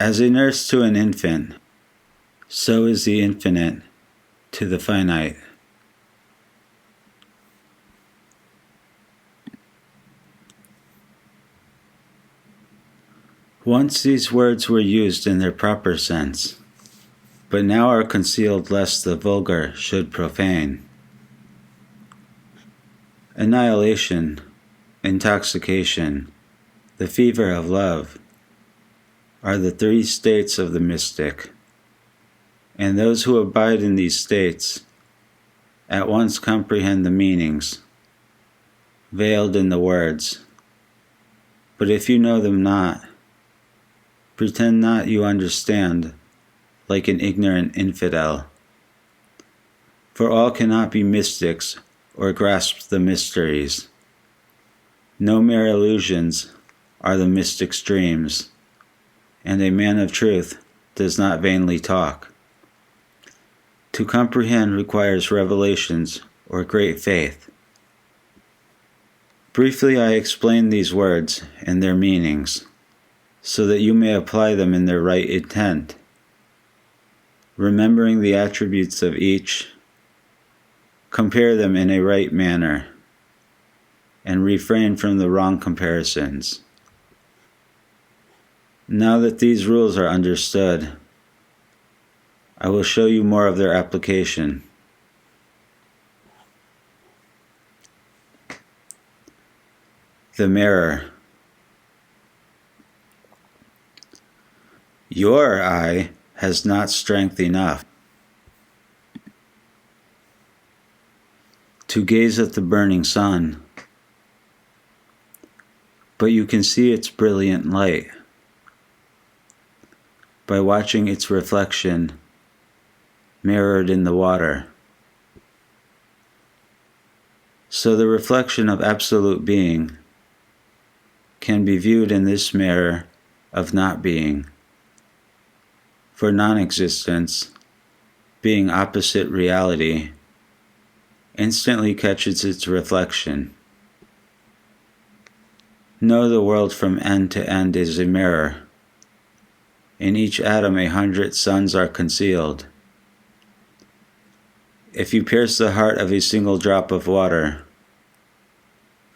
As a nurse to an infant, so is the infinite to the finite. Once these words were used in their proper sense, but now are concealed lest the vulgar should profane. Annihilation, intoxication, the fever of love, are the three states of the mystic, and those who abide in these states at once comprehend the meanings, veiled in the words. But if you know them not, Pretend not you understand, like an ignorant infidel. For all cannot be mystics or grasp the mysteries. No mere illusions are the mystic's dreams, and a man of truth does not vainly talk. To comprehend requires revelations or great faith. Briefly I explain these words and their meanings, so that you may apply them in their right intent, remembering the attributes of each, compare them in a right manner, and refrain from the wrong comparisons. Now that these rules are understood, I will show you more of their application. The mirror. Your eye has not strength enough to gaze at the burning sun, but you can see its brilliant light by watching its reflection mirrored in the water. So the reflection of absolute being can be viewed in this mirror of not being. For non-existence, being opposite reality, instantly catches its reflection. Know the world from end to end is a mirror. In each atom 100 suns are concealed. If you pierce the heart of a single drop of water,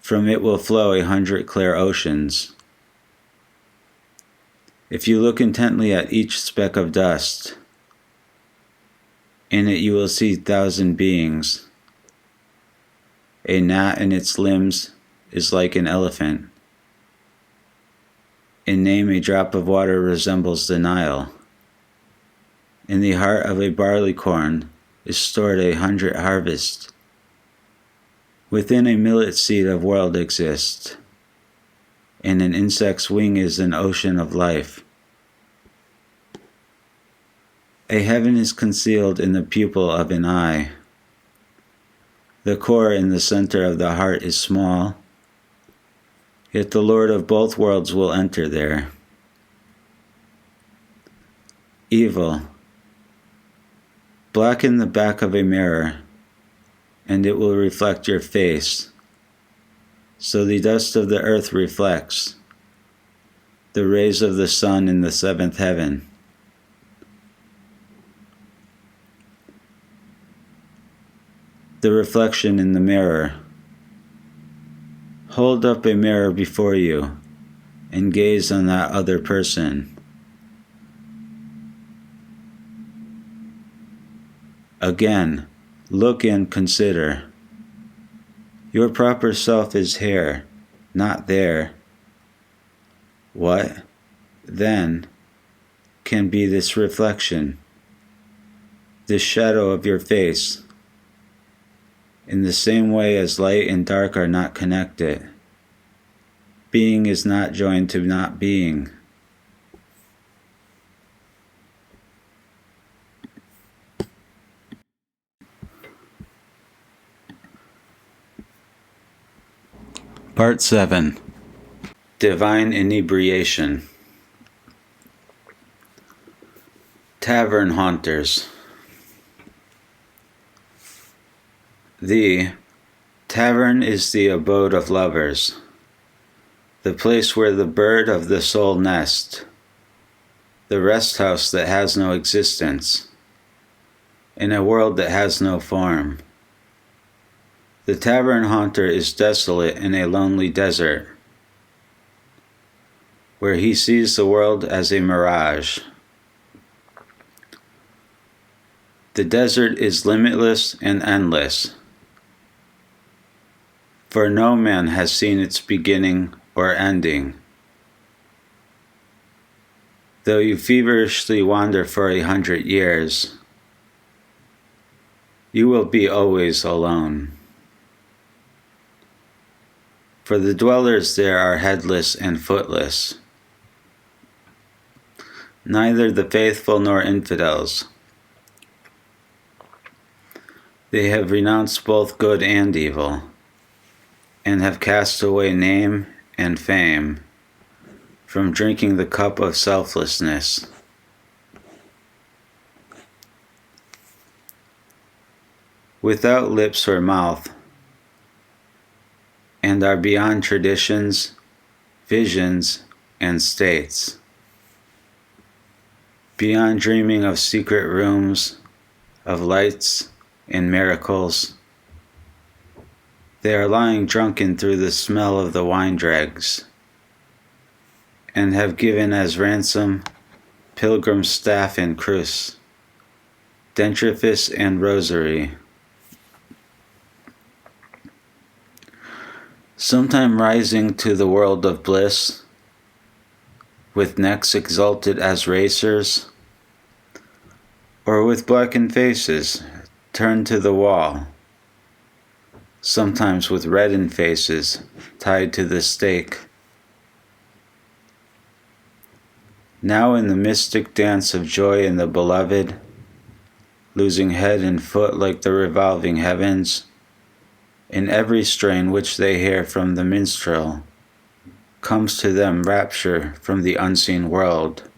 from it will flow 100 clear oceans. If you look intently at each speck of dust, in it you will see 1,000 beings. A gnat in its limbs is like an elephant. In name, a drop of water resembles the Nile. In the heart of a barleycorn is stored 100 harvests. Within a millet seed of world exists. In an insect's wing is an ocean of life. A heaven is concealed in the pupil of an eye. The core in the center of the heart is small, yet the Lord of both worlds will enter there. Evil. Blacken the back of a mirror, and it will reflect your face. So the dust of the earth reflects the rays of the sun in the seventh heaven. The reflection in the mirror. Hold up a mirror before you and gaze on that other person. Again, look and consider. Your proper self is here, not there. What, then, can be this reflection, this shadow of your face? In the same way as light and dark are not connected, being is not joined to not being. Part 7. Divine Inebriation. Tavern Haunters. The tavern is the abode of lovers, the place where the bird of the soul nests, the rest house that has no existence, in a world that has no form. The tavern haunter is desolate in a lonely desert, where he sees the world as a mirage. The desert is limitless and endless, for no man has seen its beginning or ending. Though you feverishly wander for 100 years, you will be always alone. For the dwellers there are headless and footless. neither the faithful nor infidels. They have renounced both good and evil, and have cast away name and fame from drinking the cup of selflessness. Without lips or mouth, and are beyond traditions, visions, and states. Beyond dreaming of secret rooms, of lights and miracles, they are lying drunken through the smell of the wine dregs, and have given as ransom pilgrim's staff and cruse, dentrifice and rosary. Sometime rising to the world of bliss, with necks exalted as racers, or with blackened faces turned to the wall, sometimes with reddened faces tied to the stake. Now in the mystic dance of joy in the beloved, losing head and foot like the revolving heavens, in every strain which they hear from the minstrel, comes to them rapture from the unseen world.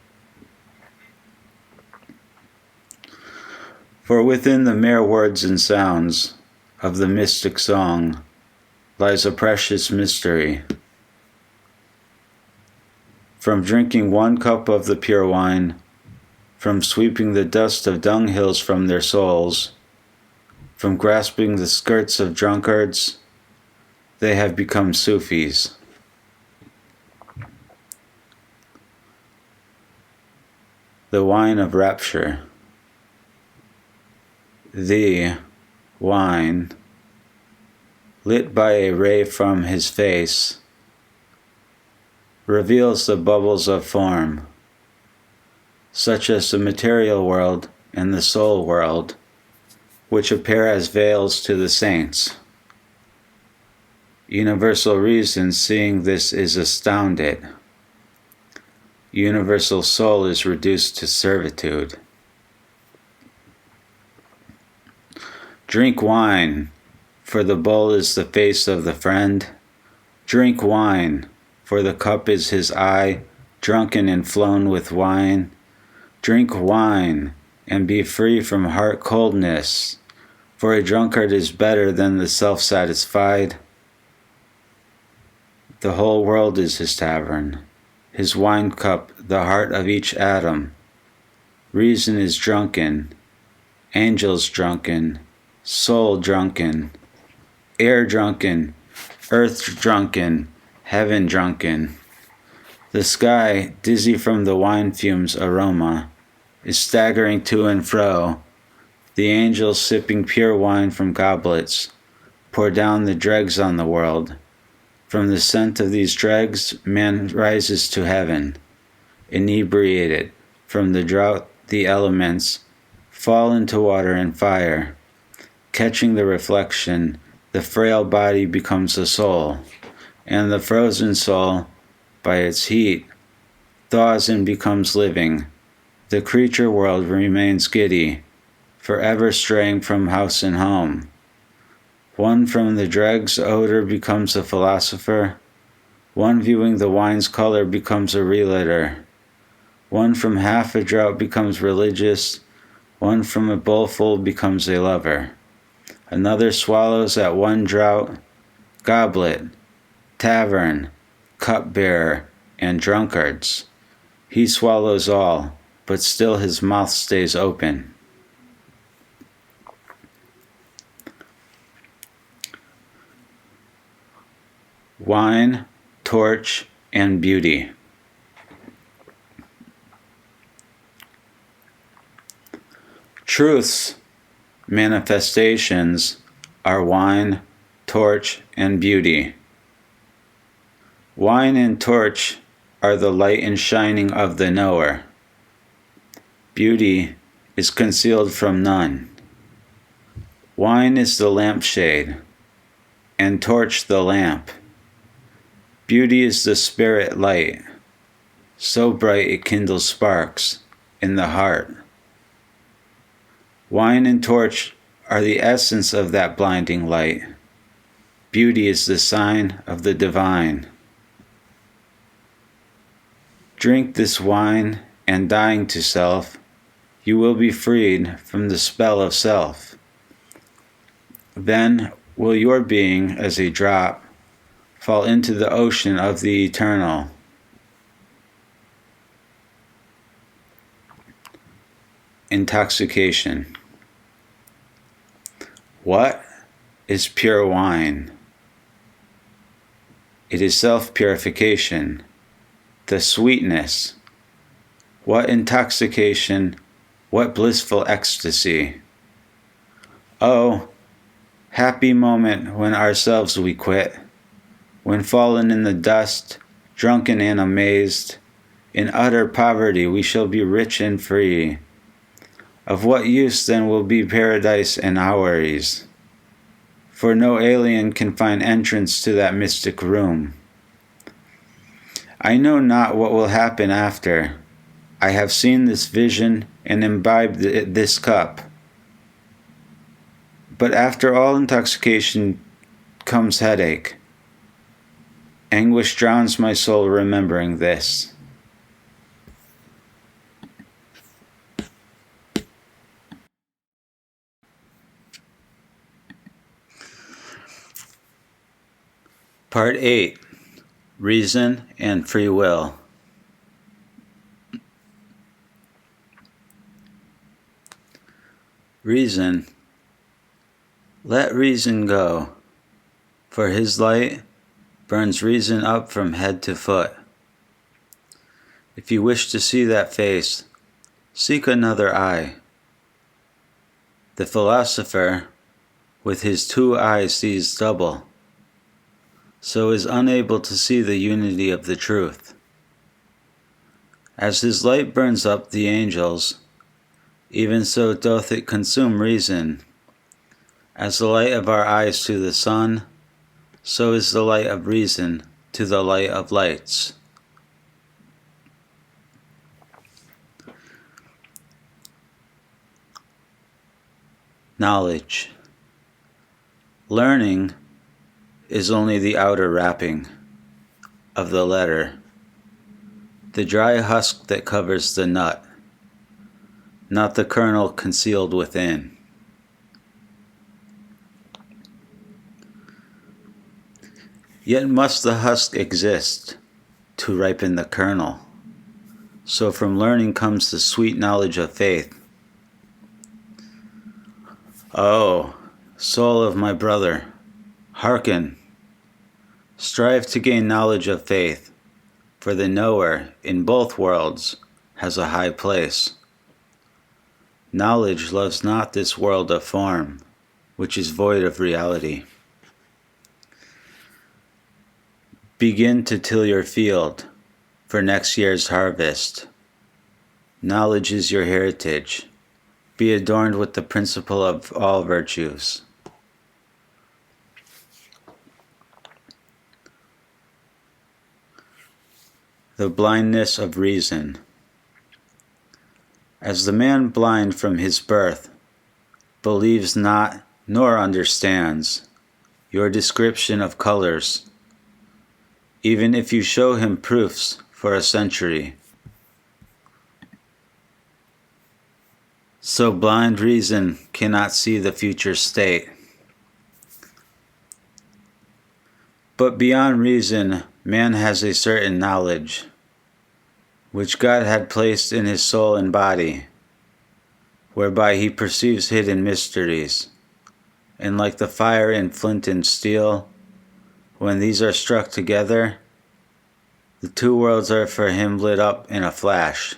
For within the mere words and sounds of the mystic song lies a precious mystery. From drinking one cup of the pure wine, from sweeping the dust of dunghills from their souls, from grasping the skirts of drunkards, they have become Sufis. The wine of rapture. The wine, lit by a ray from his face, reveals the bubbles of form, such as the material world and the soul world, which appear as veils to the saints. Universal reason, seeing this, is astounded. Universal soul is reduced to servitude. Drink wine, for the bowl is the face of the friend. Drink wine, for the cup is his eye, drunken and flown with wine. Drink wine, and be free from heart coldness, for a drunkard is better than the self-satisfied. The whole world is his tavern, his wine cup the heart of each atom. Reason is drunken, angels drunken, soul drunken, air drunken, earth drunken, heaven drunken. The sky, dizzy from the wine fume's aroma, is staggering to and fro. The angels, sipping pure wine from goblets, pour down the dregs on the world. From the scent of these dregs, man rises to heaven. Inebriated from the drought, the elements fall into water and fire. Catching the reflection, the frail body becomes a soul, and the frozen soul, by its heat, thaws and becomes living. The creature world remains giddy, forever straying from house and home. One from the dregs' odor becomes a philosopher. One viewing the wine's color becomes a relater. One from half a draught becomes religious. One from a bowlful becomes a lover. Another swallows at one draught, goblet, tavern, cupbearer, and drunkards. He swallows all, but still his mouth stays open. Wine, torch, and beauty. Truth's manifestations are wine, torch, and beauty. Wine and torch are the light and shining of the knower. Beauty is concealed from none. Wine is the lampshade, and torch the lamp. Beauty is the spirit light, so bright it kindles sparks in the heart. Wine and torch are the essence of that blinding light. Beauty is the sign of the divine. Drink this wine, and dying to self, you will be freed from the spell of self. Then will your being, as a drop, fall into the ocean of the eternal. Intoxication. What is pure wine? It is self-purification, the sweetness. What intoxication, what blissful ecstasy. Oh, happy moment when ourselves we quit, when fallen in the dust, drunken and amazed, in utter poverty we shall be rich and free. Of what use then will be paradise and houris? For no alien can find entrance to that mystic room. I know not what will happen after. I have seen this vision and imbibed this cup. But after all intoxication comes headache. Anguish drowns my soul remembering this. Part 8. Reason and Free Will. Reason. Let reason go, for his light burns reason up from head to foot. If you wish to see that face, seek another eye. The philosopher, with his 2 eyes, sees double, so is unable to see the unity of the truth. As his light burns up the angels, even so doth it consume reason. As the light of our eyes to the sun, so is the light of reason to the light of lights. Knowledge. Learning is only the outer wrapping of the letter, the dry husk that covers the nut, not the kernel concealed within. Yet must the husk exist to ripen the kernel. So from learning comes the sweet knowledge of faith. Oh, soul of my brother, hearken. Strive to gain knowledge of faith, for the knower in both worlds has a high place. Knowledge loves not this world of form, which is void of reality. Begin to till your field for next year's harvest. Knowledge is your heritage. Be adorned with the principle of all virtues. The blindness of reason. As the man blind from his birth believes not nor understands your description of colors, even if you show him proofs for a century, so blind reason cannot see the future state. But beyond reason, man has a certain knowledge, which God had placed in his soul and body, whereby he perceives hidden mysteries, and like the fire in flint and steel, when these are struck together, the 2 worlds are for him lit up in a flash.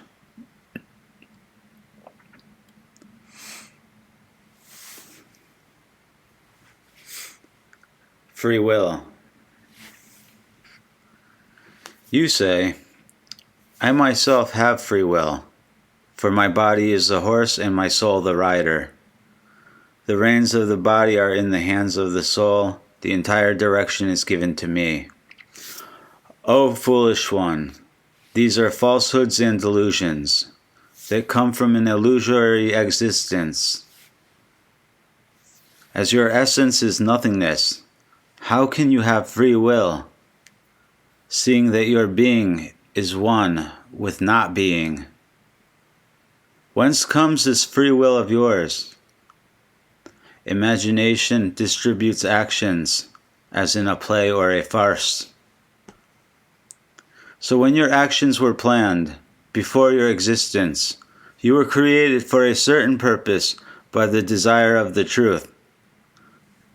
Free will. You say, I myself have free will, for my body is the horse and my soul the rider. The reins of the body are in the hands of the soul, the entire direction is given to me. O foolish one, These are falsehoods and delusions that come from an illusory existence. As your essence is nothingness, how can you have free will, seeing that your being is one with not being? Whence comes this free will of yours? Imagination distributes actions, as in a play or a farce. So when your actions were planned, before your existence, you were created for a certain purpose by the desire of the truth.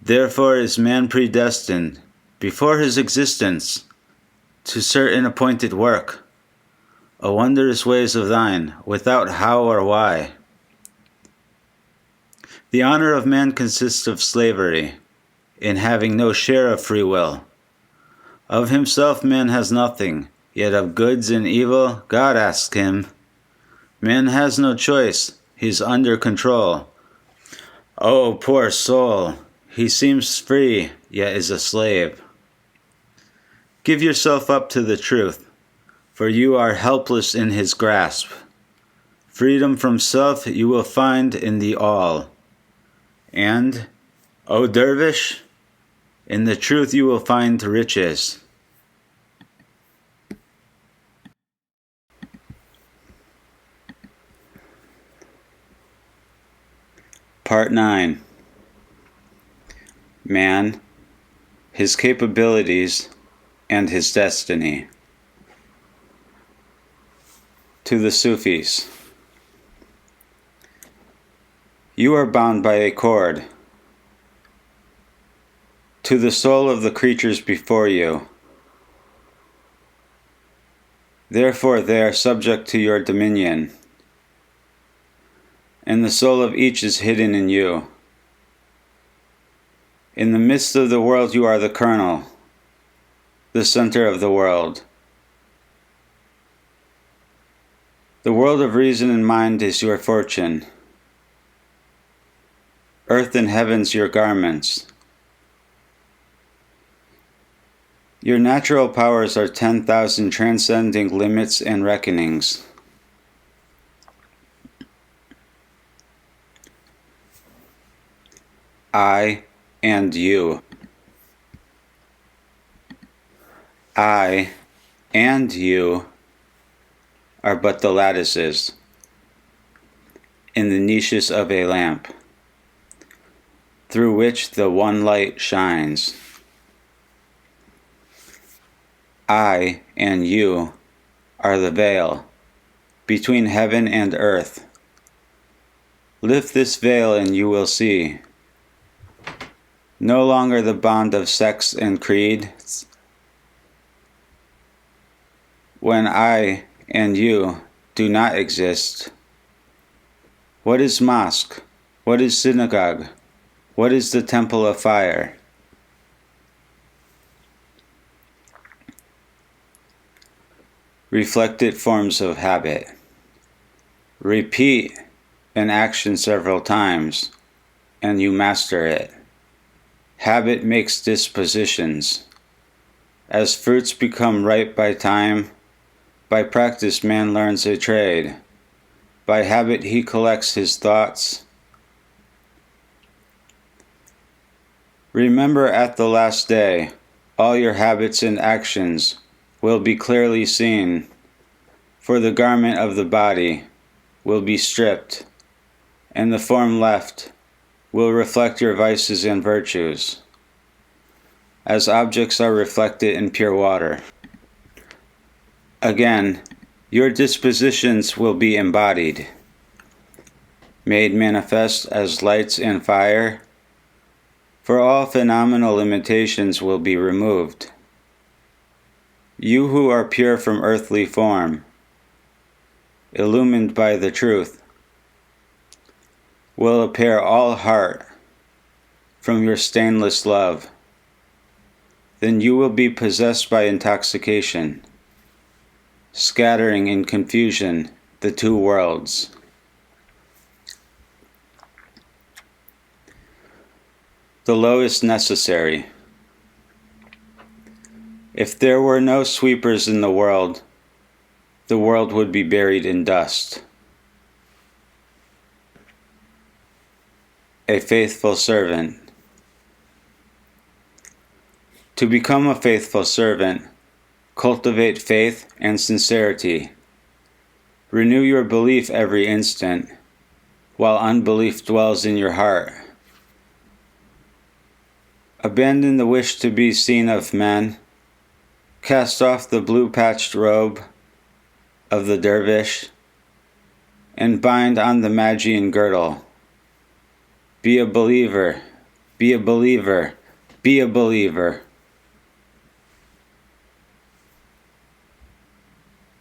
Therefore is man predestined, before his existence, to certain appointed work, a wondrous ways of thine, without how or why. The honor of man consists of slavery, in having no share of free will. Of himself man has nothing, yet of goods and evil God asks him. Man has no choice, he's under control. Oh, poor soul, he seems free, yet is a slave. Give yourself up to the truth, for you are helpless in his grasp. Freedom from self you will find in the all. And, O dervish, in the truth you will find riches. Part 9. Man, his capabilities, and his destiny. To the Sufis. You are bound by a cord to the soul of the creatures before you. Therefore they are subject to your dominion, and the soul of each is hidden in you. In the midst of the world you are the kernel, the center of the world. The world of reason and mind is your fortune. Earth and heavens your garments. Your natural powers are 10,000 transcending limits and reckonings. I and you. I and you are but the lattices in the niches of a lamp, through which the one light shines. I and you are the veil between heaven and earth. Lift this veil and you will see. No longer the bond of sex and creed. When I and you do not exist, what is mosque? What is synagogue? What is the temple of fire? Reflected forms of habit. Repeat an action several times, and you master it. Habit makes dispositions. As fruits become ripe by time, by practice man learns a trade. By habit he collects his thoughts. Remember at the last day, all your habits and actions will be clearly seen, for the garment of the body will be stripped, and the form left will reflect your vices and virtues, as objects are reflected in pure water. Again, your dispositions will be embodied, made manifest as lights and fire, for all phenomenal limitations will be removed. You who are pure from earthly form, illumined by the truth, will appear all heart from your stainless love. Then you will be possessed by intoxication, scattering in confusion the two worlds. The lowest necessary. If there were no sweepers in the world, the world would be buried in dust. A faithful servant. To become a faithful servant, cultivate faith and sincerity. Renew your belief every instant, while unbelief dwells in your heart. Abandon the wish to be seen of men. Cast off the blue-patched robe of the dervish, and bind on the Magian girdle. Be a believer, be a believer, be a believer.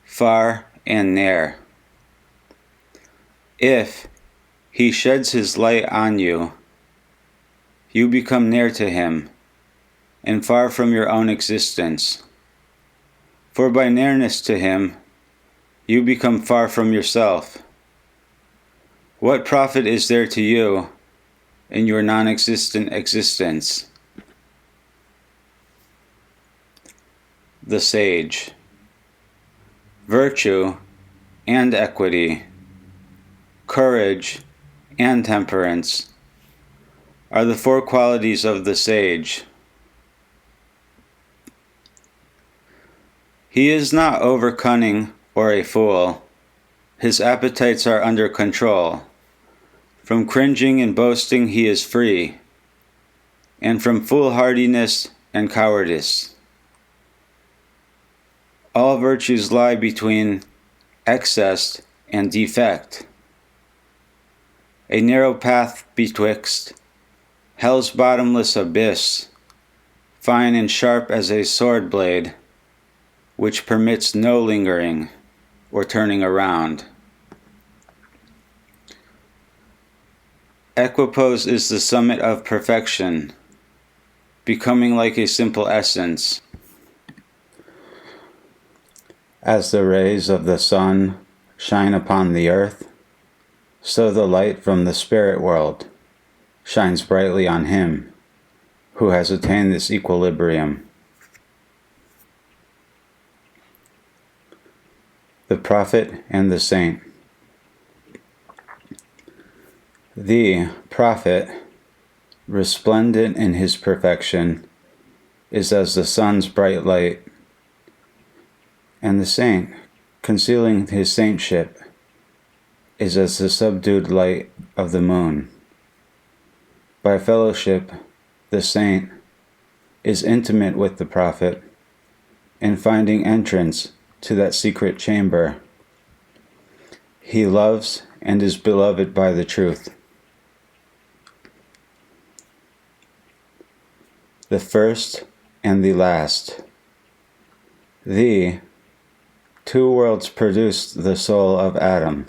Far and near. If he sheds his light on you, you become near to him, and far from your own existence. For by nearness to him, you become far from yourself. What profit is there to you in your non-existent existence? The sage. Virtue and equity, courage and temperance are the four qualities of the sage. He is not over-cunning or a fool. His appetites are under control. From cringing and boasting he is free, and from foolhardiness and cowardice. All virtues lie between excess and defect. A narrow path betwixt hell's bottomless abyss, fine and sharp as a sword blade, which permits no lingering or turning around. Equipoise is the summit of perfection, becoming like a simple essence. As the rays of the sun shine upon the earth, so the light from the spirit world shines brightly on him who has attained this equilibrium. The prophet and the saint. The prophet, resplendent in his perfection, is as the sun's bright light, and the saint, concealing his saintship, is as the subdued light of the moon. By fellowship, the saint is intimate with the prophet, and finding entrance to that secret chamber, he loves and is beloved by the truth. The first and the last. The two worlds produced the soul of Adam,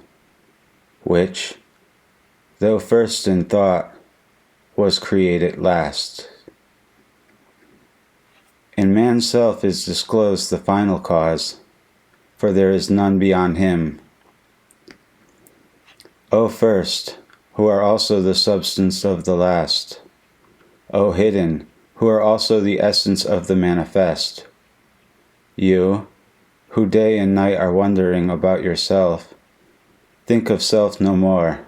which, though first in thought, was created last. In man's self is disclosed the final cause, for there is none beyond him. O first, who are also the substance of the last. O hidden, who are also the essence of the manifest. You, who day and night are wondering about yourself, think of self no more,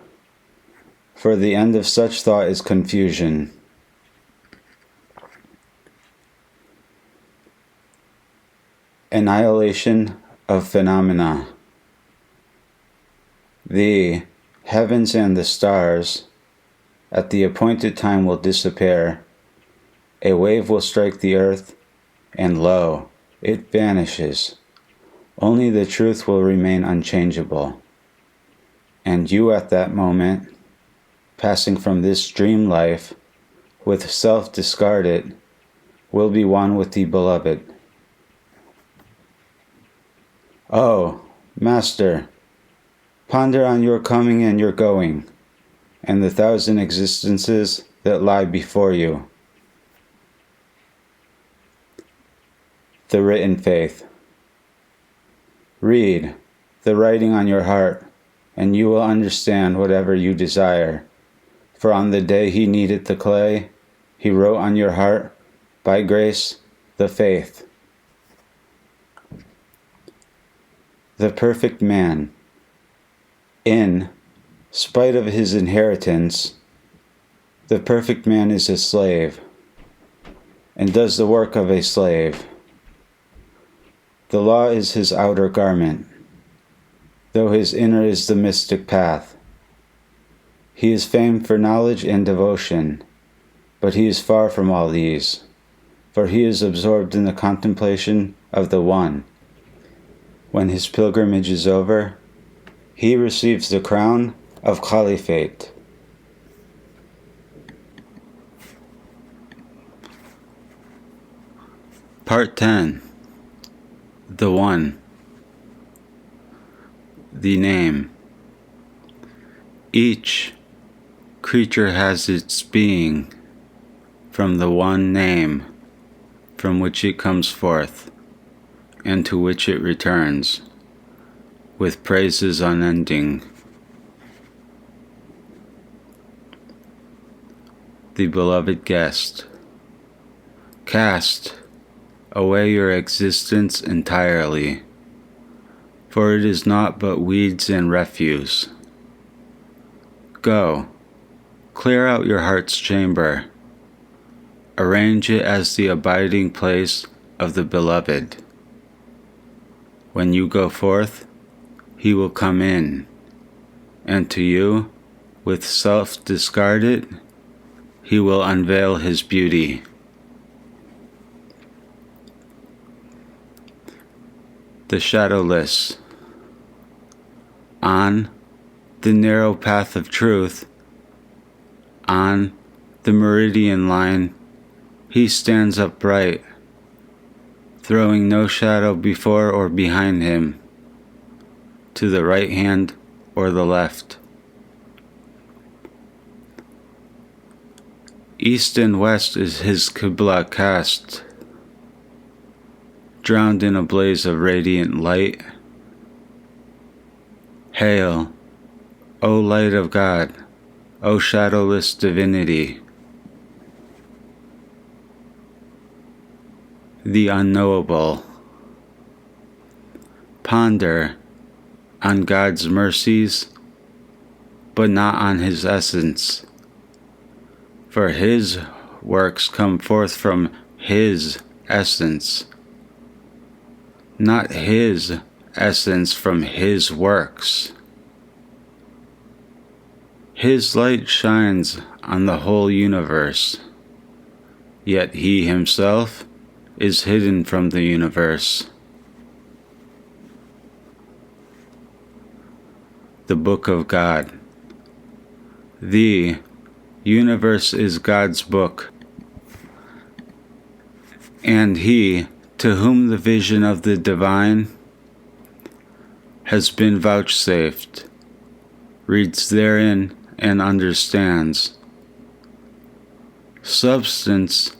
for the end of such thought is confusion. Annihilation of phenomena. The heavens and the stars at the appointed time will disappear. A wave will strike the earth, and lo, it vanishes. Only the truth will remain unchangeable. And you at that moment, passing from this dream life, with self discarded, will be one with the beloved. Oh, Master, ponder on your coming and your going, and the thousand existences that lie before you. The written faith. Read the writing on your heart, and you will understand whatever you desire. For on the day he kneaded the clay, he wrote on your heart, by grace, the faith. the perfect man, in spite of his inheritance, the perfect man is a slave, and does the work of a slave. The law is his outer garment, though his inner is the mystic path. He is famed for knowledge and devotion, but he is far from all these, for he is absorbed in the contemplation of the One. When his pilgrimage is over, he receives the crown of caliphate. Part 10. The One. The name. Each creature has its being from the one name from which it comes forth and to which it returns, with praises unending. The beloved guest. Cast away your existence entirely, for it is naught but weeds and refuse. Go, clear out your heart's chamber, arrange it as the abiding place of the beloved. When you go forth, he will come in, and to you, with self discarded, he will unveil his beauty. The shadowless. On the narrow path of truth, on the meridian line, he stands upright, throwing no shadow before or behind him, to the right hand or the left. East and west is his Qibla cast, drowned in a blaze of radiant light. Hail, O light of God, O shadowless divinity. The unknowable. Ponder on God's mercies, but not on his essence. For his works come forth from his essence, not his essence from his works. His light shines on the whole universe, yet he himself is hidden from the universe. The Book of God. The universe is God's book, and he, to whom the vision of the divine has been vouchsafed, reads therein and understands. Substance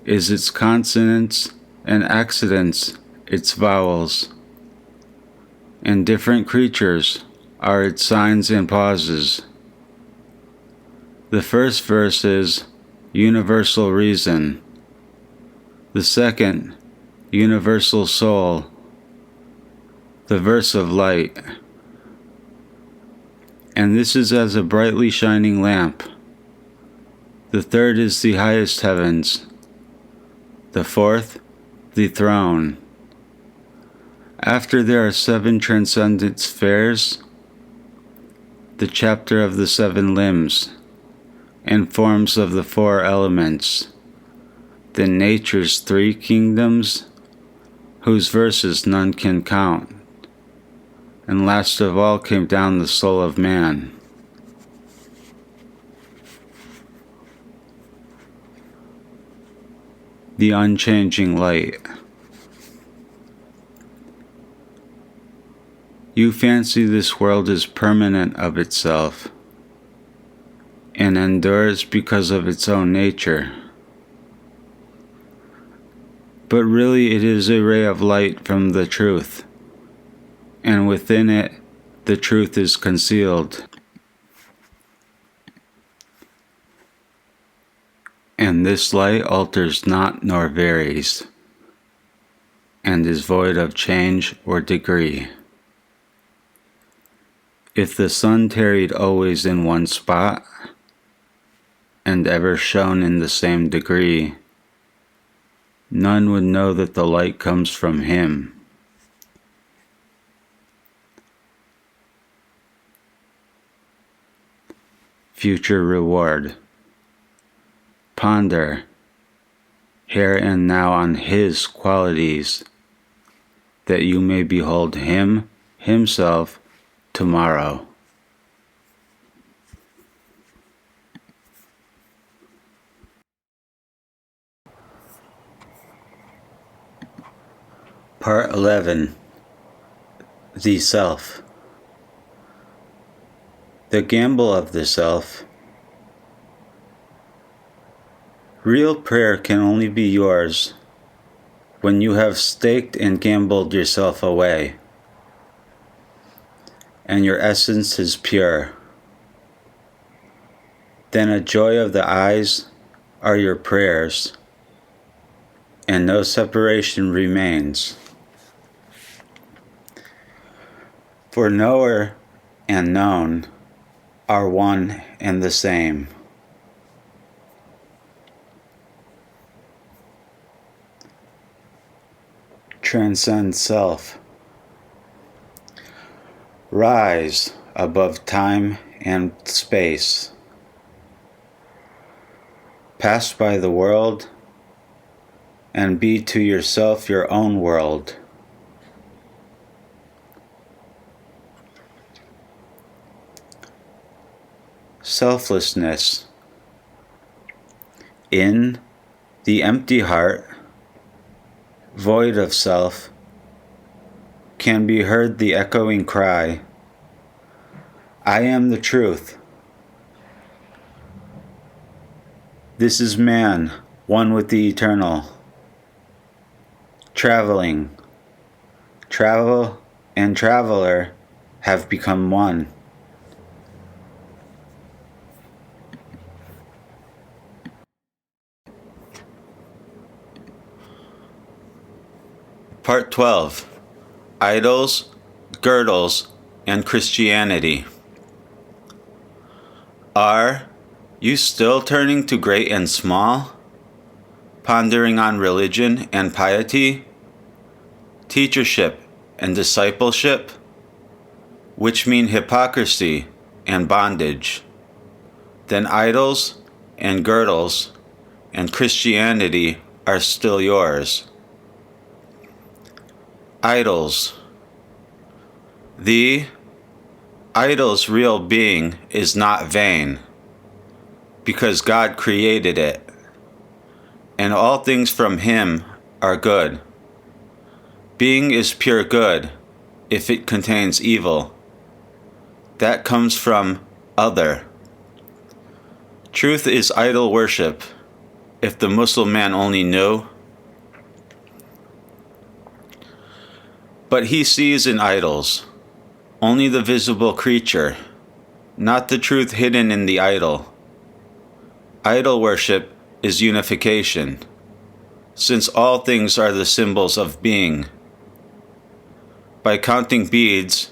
is its consonants, and accidents its vowels, and different creatures are its signs and pauses. The first verse is universal reason. The second, universal soul. The verse of light. And this is as a brightly shining lamp. The third is the highest heavens. The fourth, the throne. After there are 7 transcendent spheres, the chapter of the 7 limbs, and forms of the 4 elements, then nature's 3 kingdoms, whose verses none can count, and last of all came down the soul of man. The unchanging light. You fancy this world is permanent of itself, and endures because of its own nature. But really it is a ray of light from the truth, and within it the truth is concealed. And this light alters not nor varies, and is void of change or degree. If the sun tarried always in one spot, and ever shone in the same degree, none would know that the light comes from him. Future reward. Ponder here and now on his qualities, that you may behold him himself tomorrow. Part 11. The Self. The gamble of the self. Real prayer can only be yours when you have staked and gambled yourself away, and your essence is pure. Then a joy of the eyes are your prayers, and no separation remains. For knower and known are one and the same. Transcend self. Rise above time and space. Pass by the world and be to yourself your own world. Selflessness. In the empty heart, void of self, can be heard the echoing cry, I am the truth. This is man, one with the eternal. Traveling. Travel and traveler have become one. Part 12. Idols, Girdles, and Christianity. Are you still turning to great and small? Pondering on religion and piety? Teachership and discipleship? Which mean hypocrisy and bondage. Then idols and girdles and Christianity are still yours. Idols. The idol's real being is not vain, because God created it, and all things from him are good. Being is pure good if it contains evil. That comes from other. Truth is idol worship, if the Muslim man only knew. But he sees in idols only the visible creature, not the truth hidden in the idol. Idol worship is unification, since all things are the symbols of being. By counting beads,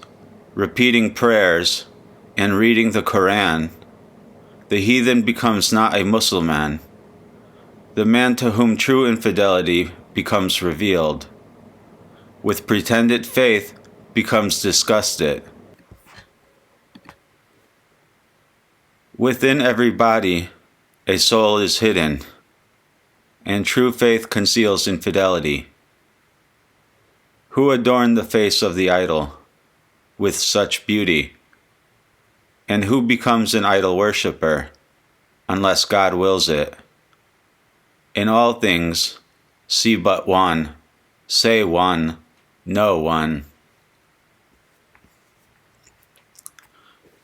repeating prayers, and reading the Quran, the heathen becomes not a Muslim. The man to whom true infidelity becomes revealed. With pretended faith becomes disgusted. Within every body, a soul is hidden, and true faith conceals infidelity. Who adorned the face of the idol with such beauty? And who becomes an idol worshipper, unless God wills it? In all things, see but one, say one, know one.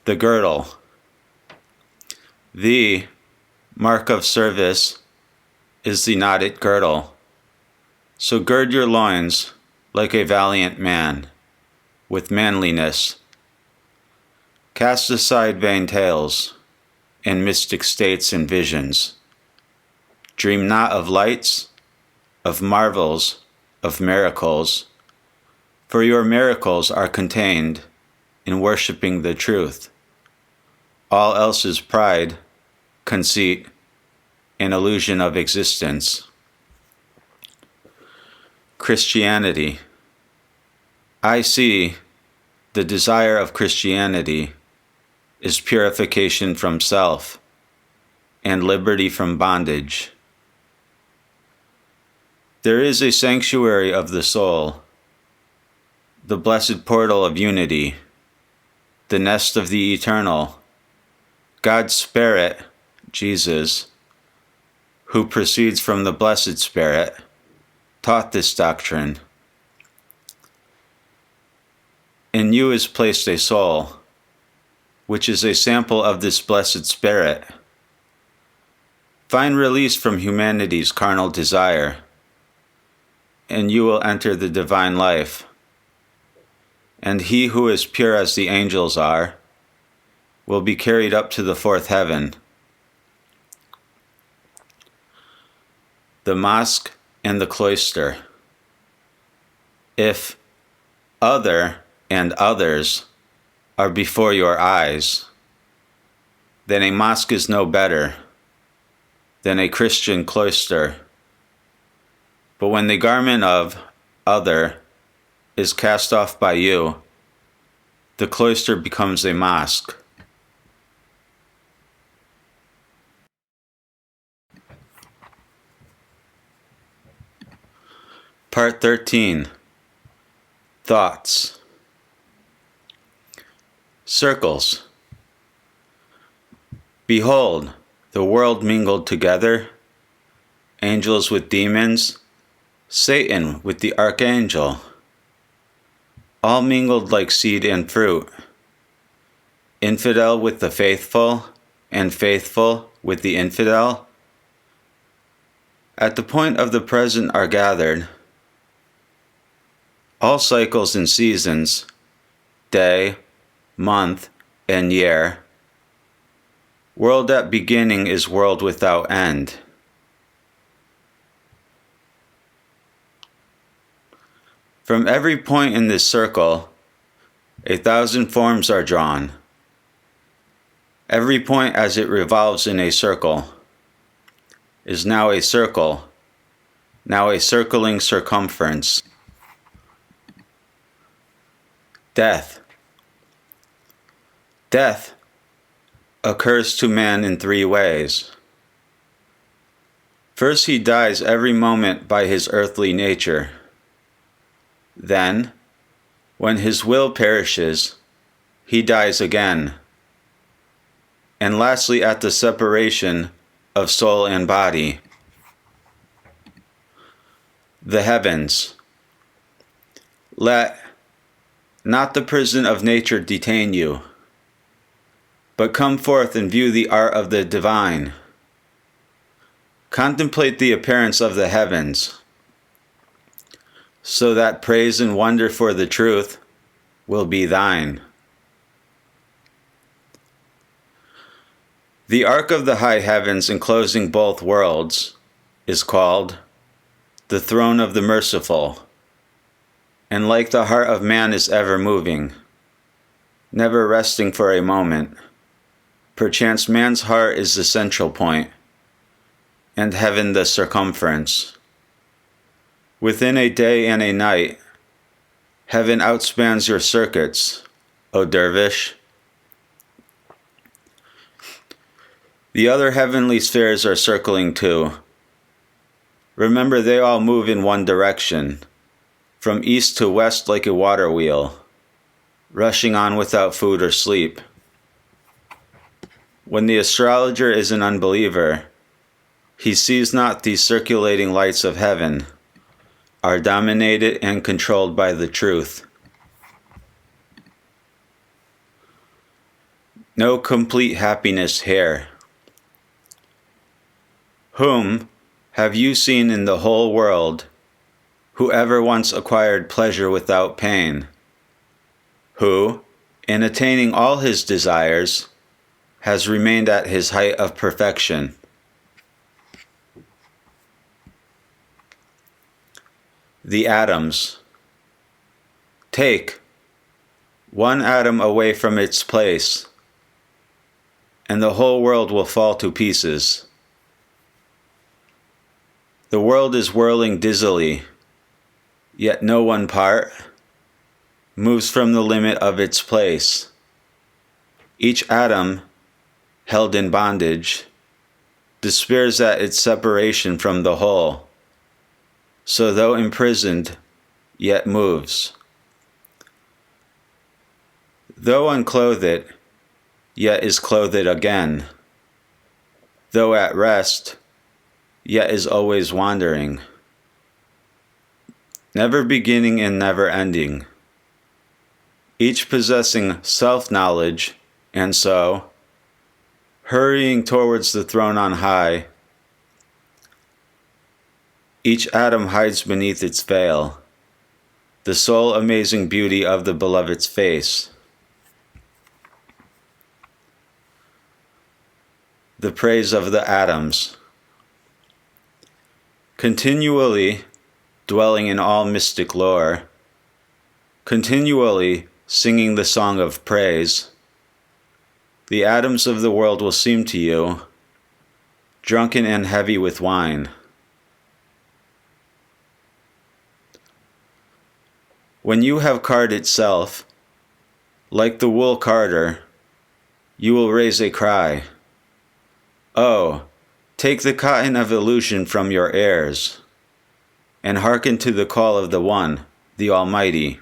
The girdle. The mark of service is the knotted girdle. So gird your loins like a valiant man, with manliness. Cast aside vain tales, and mystic states and visions. Dream not of lights, of marvels, of miracles, for your miracles are contained in worshiping the truth. All else is pride, conceit, and illusion of existence. Christianity. I see the desire of Christianity is purification from self and liberty from bondage. There is a sanctuary of the soul, the blessed portal of unity, the nest of the eternal, God's Spirit, Jesus, who proceeds from the blessed Spirit, taught this doctrine. In you is placed a soul, which is a sample of this blessed Spirit. Find release from humanity's carnal desire, and you will enter the divine life. And he who is pure as the angels are will be carried up to the fourth heaven. The mosque and the cloister. If other and others are before your eyes, then a mosque is no better than a Christian cloister. But when the garment of other is cast off by you, the cloister becomes a mosque. Part 13. Thoughts. Circles. Behold, the world mingled together, angels with demons, Satan with the archangel, all mingled like seed and fruit, infidel with the faithful, and faithful with the infidel. At the point of the present are gathered all cycles and seasons, day, month, and year. World at beginning is world without end. From every point in this circle, 1,000 forms are drawn. Every point as it revolves in a circle is now a circle, now a circling circumference. Death. Death occurs to man in 3 ways. First, he dies every moment by his earthly nature. Then, when his will perishes, he dies again. And lastly, at the separation of soul and body. The heavens. Let not the prison of nature detain you, but come forth and view the art of the divine. Contemplate the appearance of the heavens, so that praise and wonder for the truth will be thine. The ark of the high heavens enclosing both worlds is called the throne of the merciful, and like the heart of man is ever moving, never resting for a moment. Perchance man's heart is the central point, and heaven the circumference. Within a day and a night, heaven outspans your circuits, O dervish. The other heavenly spheres are circling too. Remember, they all move in one direction, from east to west like a water wheel, rushing on without food or sleep. When the astrologer is an unbeliever, he sees not these circulating lights of heaven are dominated and controlled by the truth. No complete happiness here. Whom have you seen in the whole world who ever once acquired pleasure without pain? Who, in attaining all his desires, has remained at his height of perfection? The atoms. Take, one atom away from its place, and the whole world will fall to pieces. The world is whirling dizzily, yet no one part moves from the limit of its place. Each atom, held in bondage, despairs at its separation from the whole, so though imprisoned, yet moves. Though unclothed, yet is clothed again. Though at rest, yet is always wandering. Never beginning and never ending. Each possessing self-knowledge, and so, hurrying towards the throne on high, each atom hides beneath its veil the sole amazing beauty of the beloved's face. The praise of the atoms. Continually dwelling in all mystic lore, continually singing the song of praise, the atoms of the world will seem to you drunken and heavy with wine. When you have card itself, like the wool carder, you will raise a cry. Oh, take the cotton of illusion from your heirs, and hearken to the call of the One, the Almighty.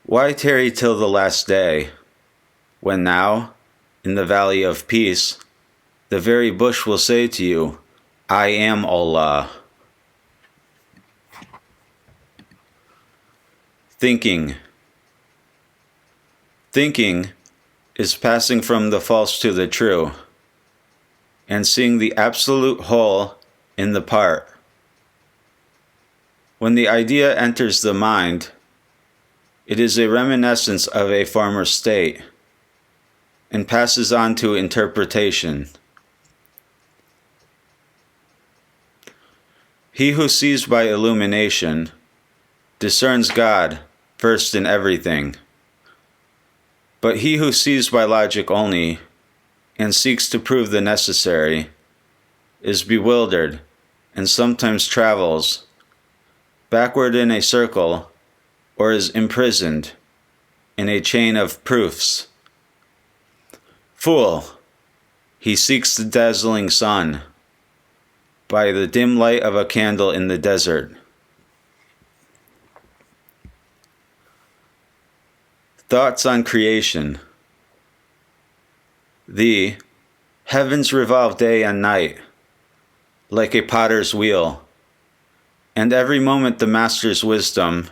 Why tarry till the last day, when now, in the valley of peace, the very bush will say to you, I am Allah. Thinking. Thinking is passing from the false to the true, and seeing the absolute whole in the part. When the idea enters the mind, it is a reminiscence of a former state, and passes on to interpretation. He who sees by illumination discerns God first in everything. But he who sees by logic only, and seeks to prove the necessary, is bewildered, and sometimes travels backward in a circle, or is imprisoned in a chain of proofs. Fool, he seeks the dazzling sun by the dim light of a candle in the desert. Thoughts on creation. The heavens revolve day and night, like a potter's wheel, and every moment the master's wisdom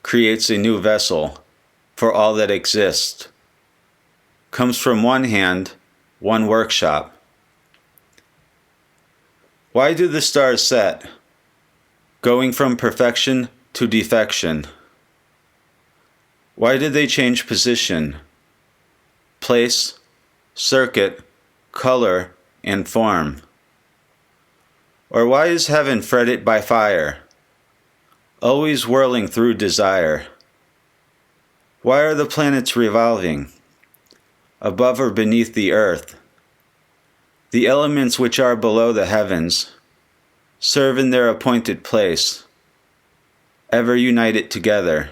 creates a new vessel for all that exists. Comes from one hand, one workshop. Why do the stars set, going from perfection to defection? Why did they change position, place, circuit, color, and form? Or why is heaven fretted by fire, always whirling through desire? Why are the planets revolving, above or beneath the earth? The elements which are below the heavens serve in their appointed place, ever united together.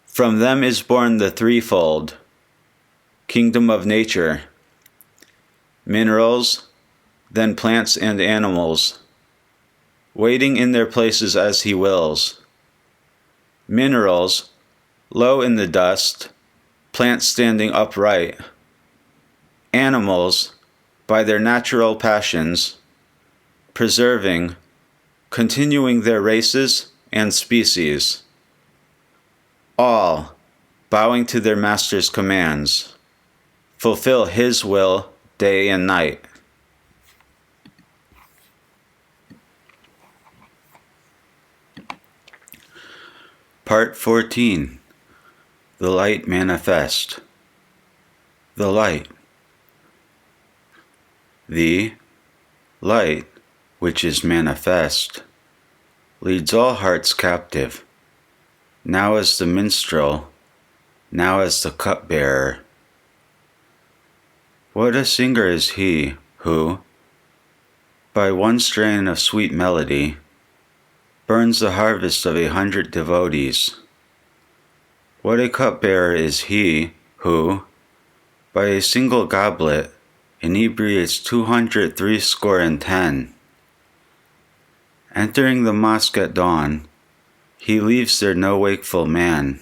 From them is born the threefold kingdom of nature, minerals, then plants and animals, waiting in their places as he wills. Minerals, low in the dust, plants standing upright. Animals, by their natural passions, preserving, continuing their races and species. All, bowing to their master's commands, fulfill his will day and night. Part 14. The Light Manifest. The Light. The light which is manifest, leads all hearts captive, now as the minstrel, now as the cupbearer. What a singer is he who, by one strain of sweet melody, burns the harvest of 100 devotees. What a cupbearer is he who, by a single goblet, inebriates 260. Entering the mosque at dawn, he leaves there no wakeful man.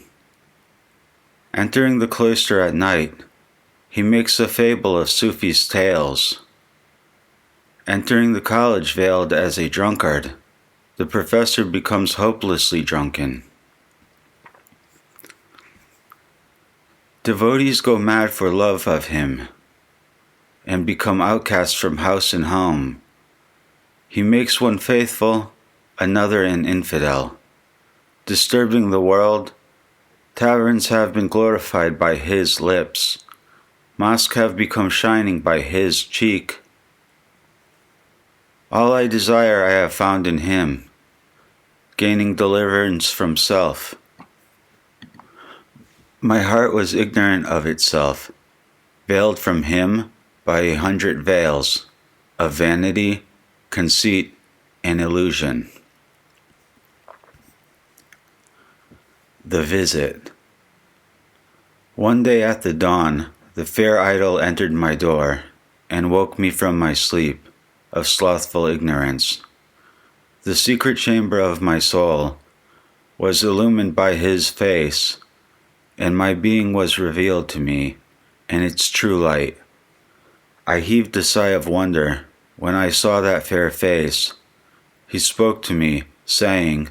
Entering the cloister at night, he makes a fable of Sufis' tales. Entering the college veiled as a drunkard, the professor becomes hopelessly drunken. Devotees go mad for love of him, and become outcasts from house and home. He makes one faithful, another an infidel. Disturbing the world, taverns have been glorified by his lips. Mosques have become shining by his cheek. All I desire I have found in him, gaining deliverance from self. My heart was ignorant of itself, veiled from him by 100 veils of vanity, conceit, and illusion. The Visit. One day at the dawn, the fair idol entered my door and woke me from my sleep of slothful ignorance. The secret chamber of my soul was illumined by his face, and my being was revealed to me in its true light. I heaved a sigh of wonder when I saw that fair face. He spoke to me, saying,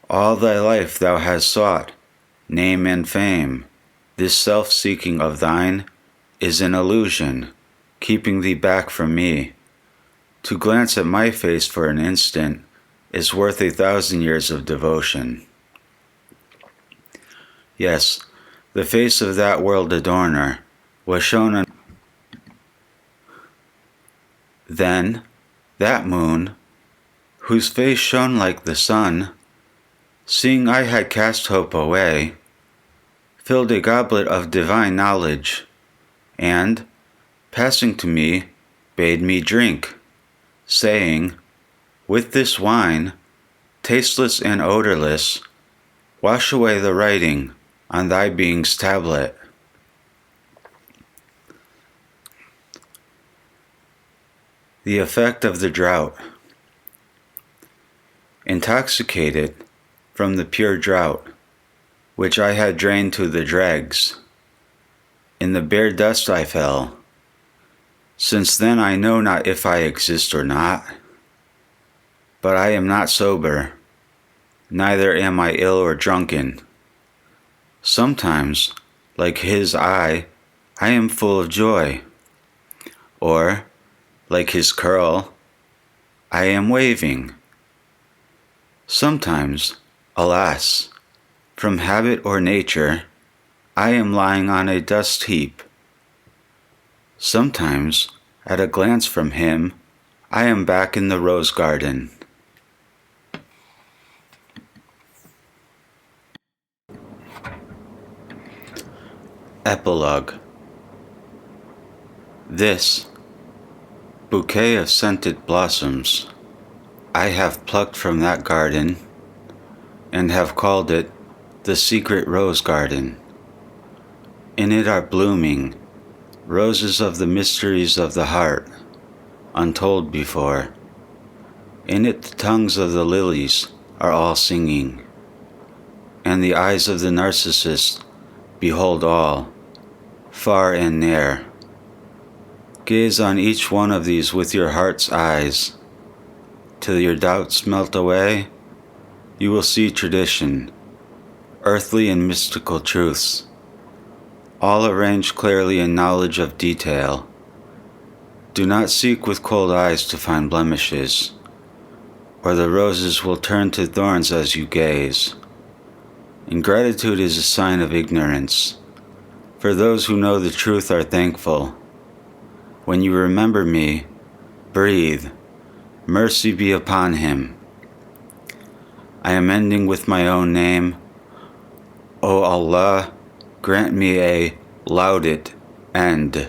"All thy life thou hast sought name and fame. This self-seeking of thine is an illusion, keeping thee back from me. To glance at my face for an instant is worth 1,000 years of devotion." Yes, the face of that world adorner was shown on. Then that moon, whose face shone like the sun, seeing I had cast hope away, filled a goblet of divine knowledge, and, passing to me, bade me drink, saying, "With this wine, tasteless and odorless, wash away the writing on thy being's tablet." The effect of the drought. Intoxicated from the pure drought, which I had drained to the dregs, in the bare dust I fell. Since then I know not if I exist or not. But I am not sober, neither am I ill or drunken. Sometimes, like his eye, I am full of joy. Or, like his curl, I am waving. Sometimes, alas, from habit or nature, I am lying on a dust heap. Sometimes, at a glance from him, I am back in the rose garden. Epilogue. This bouquet of scented blossoms I have plucked from that garden, and have called it the secret rose garden. In it are blooming roses of the mysteries of the heart, untold before. In it the tongues of the lilies are all singing, and the eyes of the narcissus behold all, far and near. Gaze on each one of these with your heart's eyes, till your doubts melt away. You will see tradition, earthly and mystical truths, all arranged clearly in knowledge of detail. Do not seek with cold eyes to find blemishes, or the roses will turn to thorns as you gaze. Ingratitude is a sign of ignorance, for those who know the truth are thankful. When you remember me, Breathe. Mercy be upon him. I am ending with my own name. O Allah, grant me a laudate end.